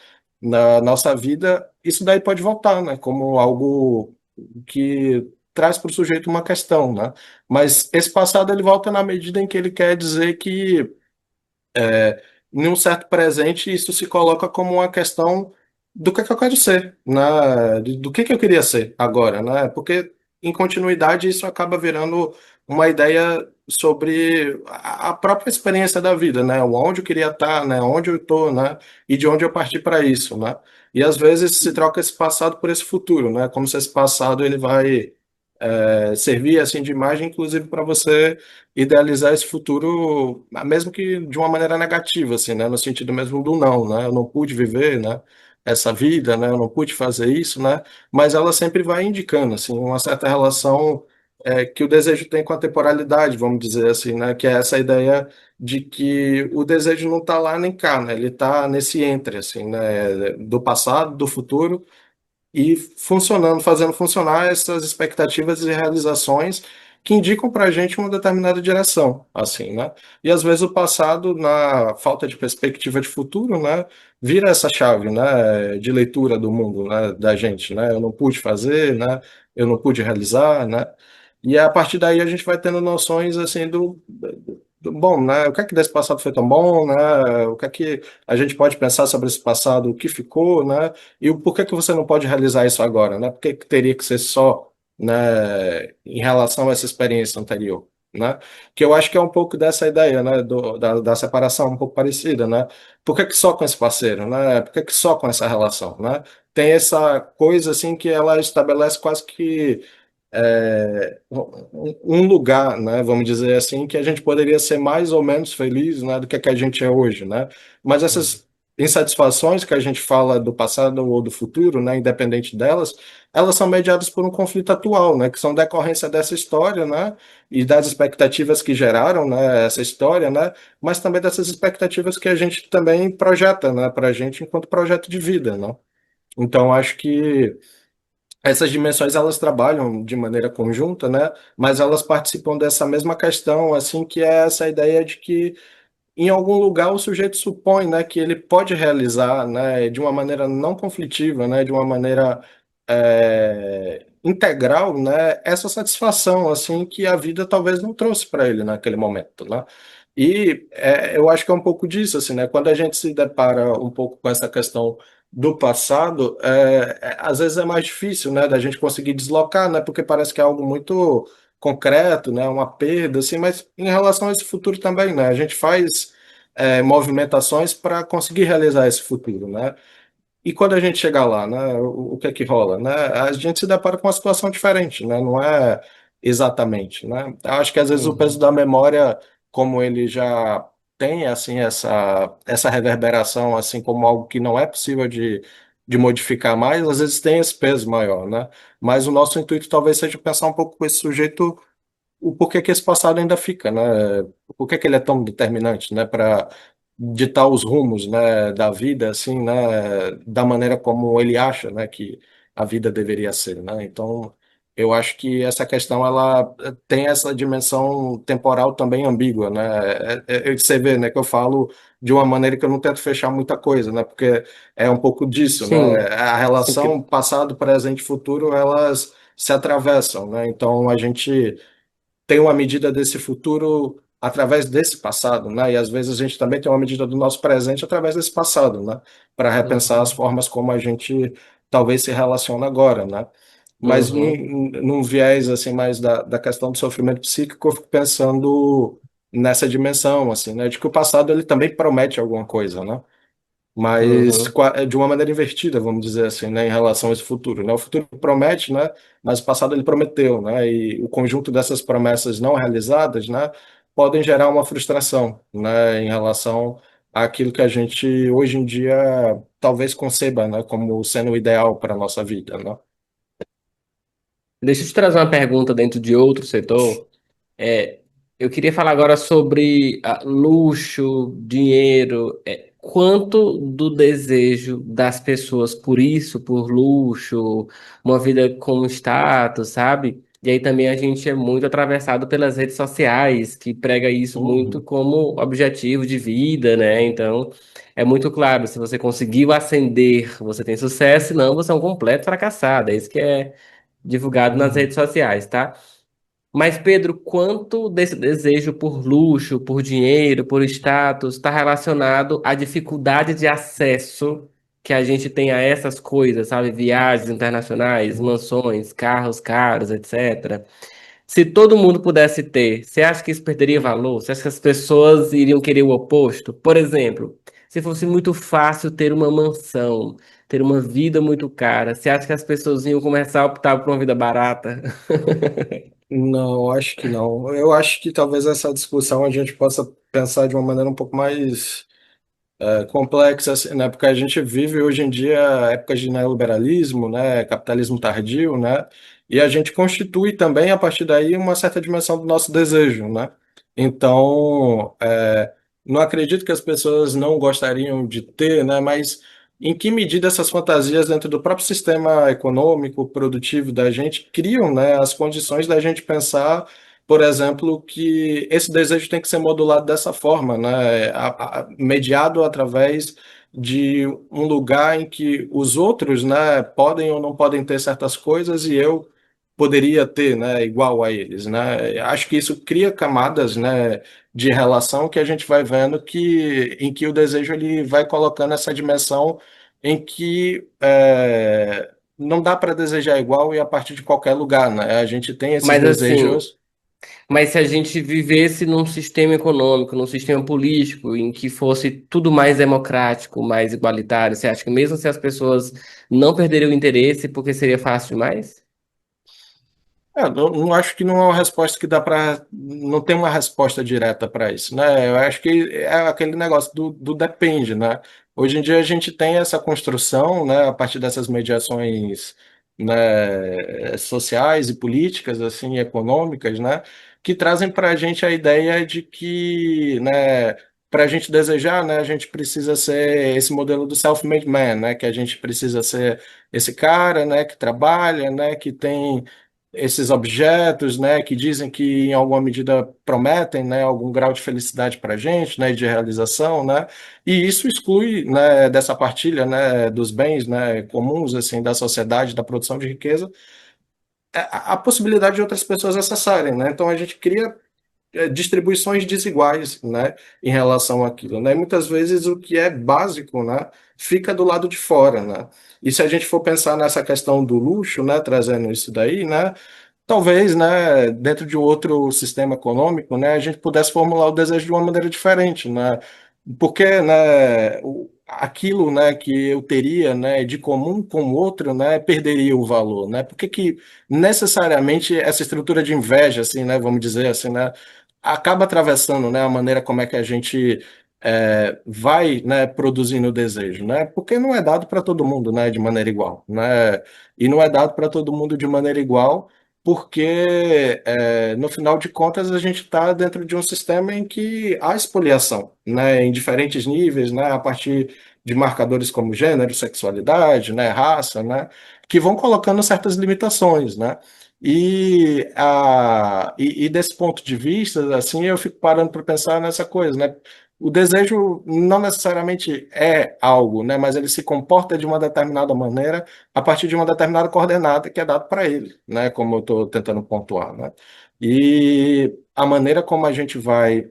na nossa vida, isso daí pode voltar, né, como algo que traz para o sujeito uma questão, né, mas esse passado ele volta na medida em que ele quer dizer que em um certo presente, isso se coloca como uma questão do que eu quero ser, né? Do que eu queria ser agora, né? Porque em continuidade isso acaba virando uma ideia sobre a própria experiência da vida, né? Onde eu queria estar, né? Onde eu estou, né? E de onde eu parti para isso, né? E às vezes se troca esse passado por esse futuro, né? Como se esse passado ele vai servir assim de imagem, inclusive para você idealizar esse futuro, mesmo que de uma maneira negativa, assim, né? No sentido mesmo do não, né? Eu não pude viver, né? Essa vida, né? Eu não pude fazer isso, né? Mas ela sempre vai indicando, assim, uma certa relação que o desejo tem com a temporalidade, vamos dizer assim, né? Que é essa ideia de que o desejo não está lá nem cá, né? Ele está nesse entre, assim, né? Do passado, do futuro e funcionando, fazendo funcionar essas expectativas e realizações que indicam para a gente uma determinada direção, assim, né? E às vezes o passado, na falta de perspectiva de futuro, né, vira essa chave, né, de leitura do mundo, né, da gente, né? Eu não pude fazer, né? Eu não pude realizar, né? E a partir daí a gente vai tendo noções assim bom, né? O que é que desse passado foi tão bom, né? O que é que a gente pode pensar sobre esse passado, o que ficou, né? E o porquê que você não pode realizar isso agora, né? Por que que teria que ser só, né, em relação a essa experiência anterior, né? Que eu acho que é um pouco dessa ideia, né, da separação um pouco parecida, né? Por que que só com esse parceiro, né? Por que que só com essa relação, né? Tem essa coisa assim que ela estabelece quase que um lugar, né, vamos dizer assim, que a gente poderia ser mais ou menos feliz, né, do que a gente é hoje, né? Mas Uhum. essas insatisfações que a gente fala do passado ou do futuro, né, independente delas, elas são mediadas por um conflito atual, né, que são decorrência dessa história, né, e das expectativas que geraram, né, essa história, né, mas também dessas expectativas que a gente também projeta, né, para a gente enquanto projeto de vida, né? Então, acho que essas dimensões elas trabalham de maneira conjunta, né? Mas elas participam dessa mesma questão, assim, que é essa ideia de que em algum lugar o sujeito supõe, né, que ele pode realizar, né, de uma maneira não conflitiva, né, de uma maneira integral, né, essa satisfação, assim, que a vida talvez não trouxe para ele naquele momento, né? E eu acho que é um pouco disso, assim, né? Quando a gente se depara um pouco com essa questão do passado, às vezes é mais difícil, né, da gente conseguir deslocar, né, porque parece que é algo muito concreto, né, uma perda, assim, mas em relação a esse futuro também, né, a gente faz movimentações para conseguir realizar esse futuro, né? E quando a gente chegar lá, né, o que é que rola, né? A gente se depara com uma situação diferente, né? Não é exatamente, né? Eu acho que às vezes o peso Uhum. da memória, como ele já tem assim essa reverberação assim como algo que não é possível de modificar mais, às vezes tem esse peso maior, né? Mas o nosso intuito talvez seja pensar um pouco com esse sujeito o porquê que esse passado ainda fica, né? Por que que ele é tão determinante, né? Para ditar os rumos, né, da vida, assim, né? Da maneira como ele acha, né, que a vida deveria ser, né? Então, eu acho que essa questão ela tem essa dimensão temporal também ambígua, né? Você vê, né, que eu falo de uma maneira que eu não tento fechar muita coisa, né? Porque é um pouco disso, né? Sim, A sim, relação porque passado, presente e futuro, elas se atravessam, né? Então, a gente tem uma medida desse futuro através desse passado, né? E às vezes a gente também tem uma medida do nosso presente através desse passado, né? Para repensar as Uhum, formas como a gente talvez se relaciona agora, né? Mas uhum. num viés assim mais da questão do sofrimento psíquico, eu fico pensando nessa dimensão, assim, né? De que o passado ele também promete alguma coisa, né? Mas Uhum. de uma maneira invertida, vamos dizer assim, né, em relação a esse futuro, né? O futuro promete, né, mas o passado ele prometeu, né? E o conjunto dessas promessas não realizadas, né, podem gerar uma frustração, né, em relação àquilo que a gente hoje em dia talvez conceba, né, como sendo o ideal para a nossa vida, né? Deixa eu te trazer uma pergunta dentro de outro setor. É, eu queria falar agora sobre luxo, dinheiro. Quanto do desejo das pessoas por isso, por luxo, uma vida com status, sabe? E aí também a gente é muito atravessado pelas redes sociais, que prega isso muito Uhum. como objetivo de vida, né? Então, é muito claro, se você conseguiu ascender, você tem sucesso, senão você é um completo fracassado. É isso que é divulgado nas Uhum. redes sociais, tá? Mas, Pedro, quanto desse desejo por luxo, por dinheiro, por status, está relacionado à dificuldade de acesso que a gente tem a essas coisas, sabe? Viagens internacionais, Uhum. mansões, carros caros, etc. Se todo mundo pudesse ter, você acha que isso perderia valor? Você acha que as pessoas iriam querer o oposto? Por exemplo, se fosse muito fácil ter uma mansão, ter uma vida muito cara, você acha que as pessoas iam começar a optar por uma vida barata? Não, acho que não. Eu acho que talvez essa discussão a gente possa pensar de uma maneira um pouco mais complexa, assim, né? Porque a gente vive hoje em dia épocas de neoliberalismo, né? Capitalismo tardio, né? E a gente constitui também, a partir daí, uma certa dimensão do nosso desejo, né? Então, não acredito que as pessoas não gostariam de ter, né? Mas em que medida essas fantasias dentro do próprio sistema econômico, produtivo da gente criam, né, as condições da gente pensar, por exemplo, que esse desejo tem que ser modulado dessa forma, né? Mediado através de um lugar em que os outros, né, podem ou não podem ter certas coisas e eu poderia ter, né, igual a eles, né? Acho que isso cria camadas, né, de relação que a gente vai vendo que em que o desejo ele vai colocando essa dimensão em que não dá para desejar igual e a partir de qualquer lugar, né? A gente tem esses Mas assim, desejos. mas se a gente vivesse num sistema econômico, num sistema político, em que fosse tudo mais democrático, mais igualitário, você acha que mesmo se as pessoas não perderiam o interesse porque seria fácil demais? Não acho que não é uma resposta que dá para. Não tem uma resposta direta para isso, né? Eu acho que é aquele negócio do depende, né? Hoje em dia a gente tem essa construção, né, a partir dessas mediações, né, sociais e políticas, assim, econômicas, né, que trazem para a gente a ideia de que, né, para a gente desejar, né, a gente precisa ser esse modelo do self-made man, né, que a gente precisa ser esse cara, né, que trabalha, né, que tem esses objetos, né, que dizem que em alguma medida prometem, né, algum grau de felicidade para a gente, né, de realização, né, e isso exclui, né, dessa partilha, né, dos bens, né, comuns, assim, da sociedade, da produção de riqueza, a possibilidade de outras pessoas acessarem, né, então a gente cria distribuições desiguais, né, em relação àquilo, né, e muitas vezes o que é básico, né, fica do lado de fora, né, e se a gente for pensar nessa questão do luxo, né, trazendo isso daí, né, talvez, né, dentro de outro sistema econômico, né, a gente pudesse formular o desejo de uma maneira diferente, né? Porque, né, aquilo, né, que eu teria, né, de comum com o outro, né, perderia o valor, né? Por que que necessariamente essa estrutura de inveja, assim, né, vamos dizer assim, né, acaba atravessando, né, a maneira como é que a gente vai, né, produzindo o desejo, né? Porque não é dado para todo mundo, né, de maneira igual, né? E não é dado para todo mundo de maneira igual porque no final de contas a gente está dentro de um sistema em que há expoliação, né, em diferentes níveis, né, a partir de marcadores como gênero, sexualidade, né, raça, né, que vão colocando certas limitações, né, e desse ponto de vista, assim, eu fico parando para pensar nessa coisa, né, o desejo não necessariamente é algo, né, mas ele se comporta de uma determinada maneira a partir de uma determinada coordenada que é dado para ele, né? Como eu estou tentando pontuar, né? E a maneira como a gente vai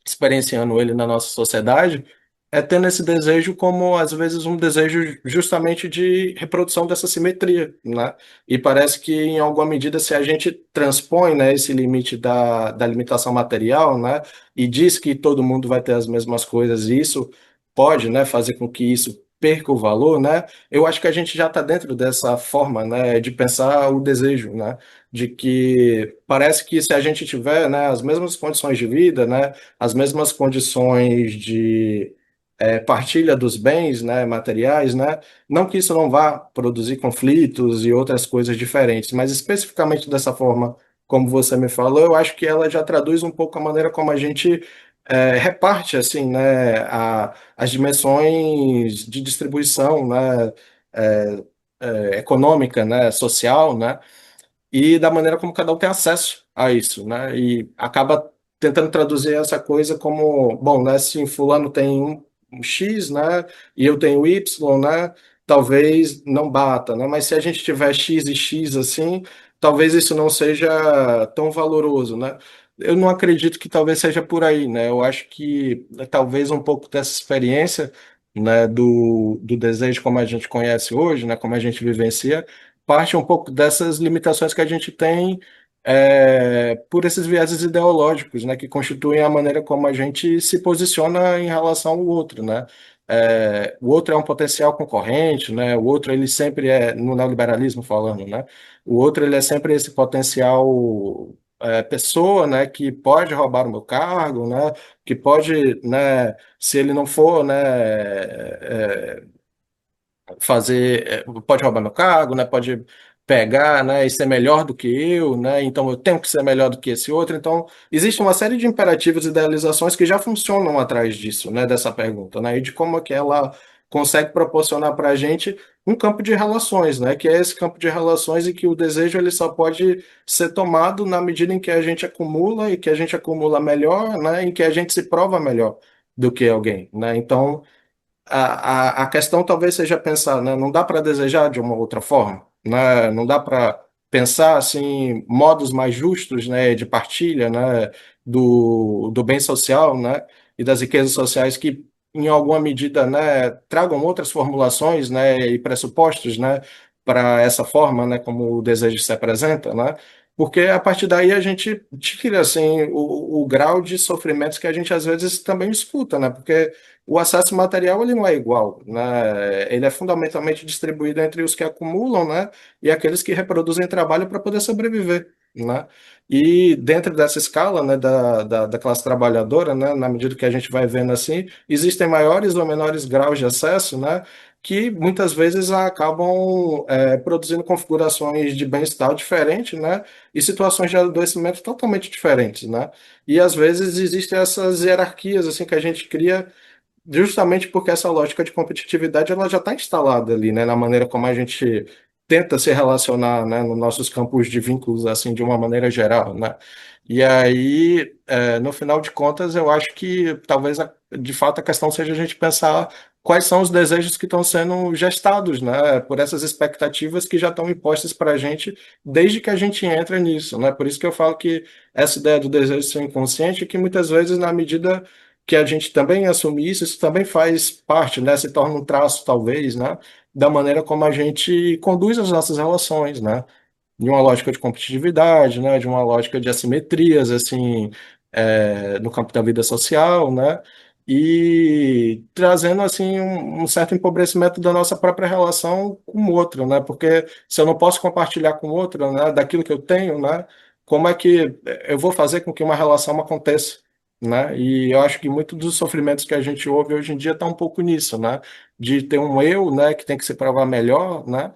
experienciando ele na nossa sociedade, é tendo esse desejo como, às vezes, um desejo justamente de reprodução dessa simetria, né? E parece que, em alguma medida, se a gente transpõe, né, esse limite da limitação material, né, e diz que todo mundo vai ter as mesmas coisas, e isso pode, né, fazer com que isso perca o valor, né? Eu acho que a gente já está dentro dessa forma, né, de pensar o desejo, né? De que parece que se a gente tiver, né, as mesmas condições de vida, né, as mesmas condições de partilha dos bens, né, materiais, né? Não que isso não vá produzir conflitos e outras coisas diferentes, mas especificamente dessa forma, como você me falou, eu acho que ela já traduz um pouco a maneira como a gente reparte, assim, né, as dimensões de distribuição, né, é, econômica, né, social, né? E da maneira como cada um tem acesso a isso, né? E acaba tentando traduzir essa coisa como, bom, né? Se fulano tem um X, né? E eu tenho Y, né? Talvez não bata, né? Mas se a gente tiver X e X assim, talvez isso não seja tão valoroso, né? Eu não acredito que talvez seja por aí, né? Eu acho que talvez um pouco dessa experiência, né? Do desejo como a gente conhece hoje, né? Como a gente vivencia parte um pouco dessas limitações que a gente tem por esses vieses ideológicos, né, que constituem a maneira como a gente se posiciona em relação ao outro, né? O outro é um potencial concorrente, né? O outro ele sempre é no neoliberalismo falando, né? O outro ele é sempre esse potencial pessoa, né, que pode roubar o meu cargo, né? Que pode, né? Se ele não for, né? Fazer, pode roubar meu cargo, né? Pode pegar, né? E ser melhor do que eu, né? Então eu tenho que ser melhor do que esse outro. Então existe uma série de imperativos e idealizações que já funcionam atrás disso, né? Dessa pergunta, né? E de como é que ela consegue proporcionar para a gente um campo de relações, né? Que é esse campo de relações e que o desejo ele só pode ser tomado na medida em que a gente acumula e que a gente acumula melhor, né? Em que a gente se prova melhor do que alguém, né? Então a questão talvez seja pensar, né? Não dá para desejar de uma outra forma, né? Não dá para pensar assim modos mais justos, né, de partilha, né, do bem social, né, e das riquezas sociais que em alguma medida, né, tragam outras formulações, né, e pressupostos, né, para essa forma, né, como o desejo se apresenta, né? Porque a partir daí a gente tira assim o grau de sofrimentos que a gente às vezes também escuta, né? Porque o acesso material ele não é igual, né? Ele é fundamentalmente distribuído entre os que acumulam, né? E aqueles que reproduzem trabalho para poder sobreviver, né? E dentro dessa escala, né, da classe trabalhadora, né, na medida que a gente vai vendo assim, existem maiores ou menores graus de acesso, né? Que muitas vezes acabam produzindo configurações de bem-estar diferentes, né? E situações de adoecimento totalmente diferentes, né? E às vezes existem essas hierarquias assim que a gente cria justamente porque essa lógica de competitividade ela já está instalada ali, né, na maneira como a gente tenta se relacionar, né, nos nossos campos de vínculos, assim, de uma maneira geral, né? E aí, no final de contas, eu acho que talvez, de fato, a questão seja a gente pensar quais são os desejos que estão sendo gestados, né, por essas expectativas que já estão impostas para a gente desde que a gente entra nisso, né? Por isso que eu falo que essa ideia do desejo ser inconsciente, é que muitas vezes, na medida que a gente também assume isso, isso também faz parte, né? Se torna um traço, talvez, né? Da maneira como a gente conduz as nossas relações, né? De uma lógica de competitividade, né? De uma lógica de assimetrias, assim, no campo da vida social, né? E trazendo, assim, um certo empobrecimento da nossa própria relação com o outro, né? Porque se eu não posso compartilhar com o outro, né, daquilo que eu tenho, né? Como é que eu vou fazer com que uma relação aconteça? Né? E eu acho que muito dos sofrimentos que a gente ouve hoje em dia está um pouco nisso, né? De ter um eu, né, que tem que se provar melhor, né?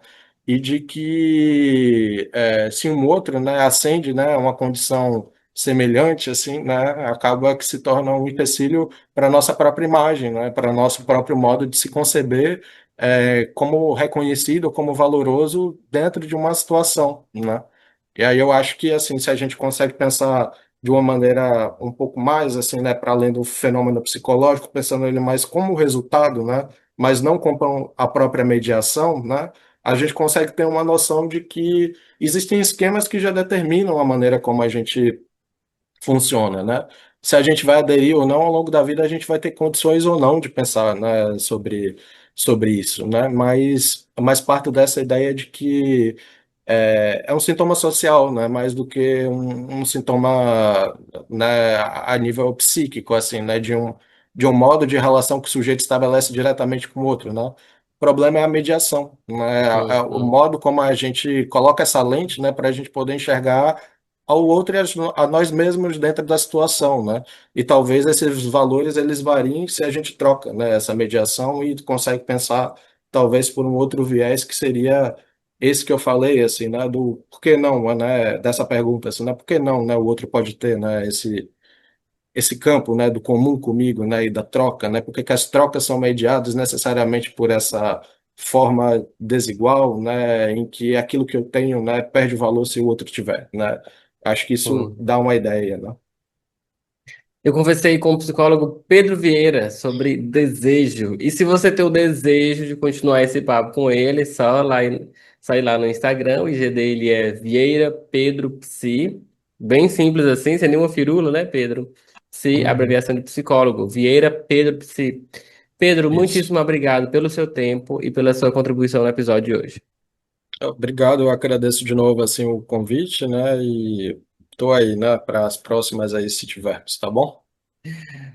E de que se um outro, né, ascende, né, uma condição semelhante, assim, né, acaba que se torna um empecilho para a nossa própria imagem, né? Para nosso próprio modo de se conceber como reconhecido, como valoroso dentro de uma situação, né? E aí eu acho que assim, se a gente consegue pensar de uma maneira um pouco mais assim, né, para além do fenômeno psicológico, pensando ele mais como resultado, né, mas não como a própria mediação, né, a gente consegue ter uma noção de que existem esquemas que já determinam a maneira como a gente funciona, né? Se a gente vai aderir ou não ao longo da vida, a gente vai ter condições ou não de pensar, né, sobre isso, né? Mas parto dessa ideia de que é um sintoma social, né? Mais do que um sintoma, né, a nível psíquico, assim, né? De um modo de relação que o sujeito estabelece diretamente com o outro, né? O problema é a mediação, né? O Uhum, modo como a gente coloca essa lente, né, para a gente poder enxergar ao outro e a nós mesmos dentro da situação, né? E talvez esses valores eles variem se a gente troca, né, essa mediação e consegue pensar talvez por um outro viés que seria esse que eu falei, assim, né, do por que não, né, dessa pergunta, assim, né, por que não, né, o outro pode ter, né, esse campo, né, do comum comigo, né, e da troca, né, porque que as trocas são mediadas necessariamente por essa forma desigual, né, em que aquilo que eu tenho, né, perde valor se o outro tiver, né. Acho que isso uhum. dá uma ideia, né. Eu conversei com o psicólogo Pedro Vieira sobre desejo. E se você tem o desejo de continuar esse papo com ele, só ir lá no Instagram. O IG dele é Vieira Pedro Psi. Bem simples assim, sem nenhuma firula, né, Pedro? Psi, Uhum. abreviação de psicólogo. Vieira Pedro Psi. Pedro, Isso. muitíssimo obrigado pelo seu tempo e pela sua contribuição no episódio de hoje. Obrigado, eu agradeço de novo, assim, o convite, né, e tô aí, né, para as próximas aí, se tivermos, tá bom?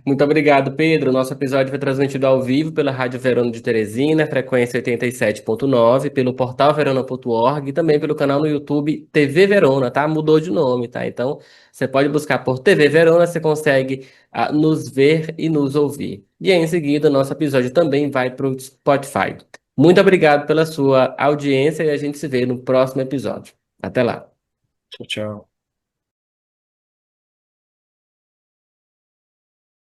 Muito obrigado, Pedro. Nosso episódio foi transmitido ao vivo pela Rádio Verona de Teresina, frequência 87.9, pelo portal verona.org e também pelo canal no YouTube TV Verona, tá? Mudou de nome, tá? Então, você pode buscar por TV Verona, você consegue nos ver e nos ouvir. E aí, em seguida, nosso episódio também vai para o Spotify. Muito obrigado pela sua audiência e a gente se vê no próximo episódio. Até lá. Tchau, tchau.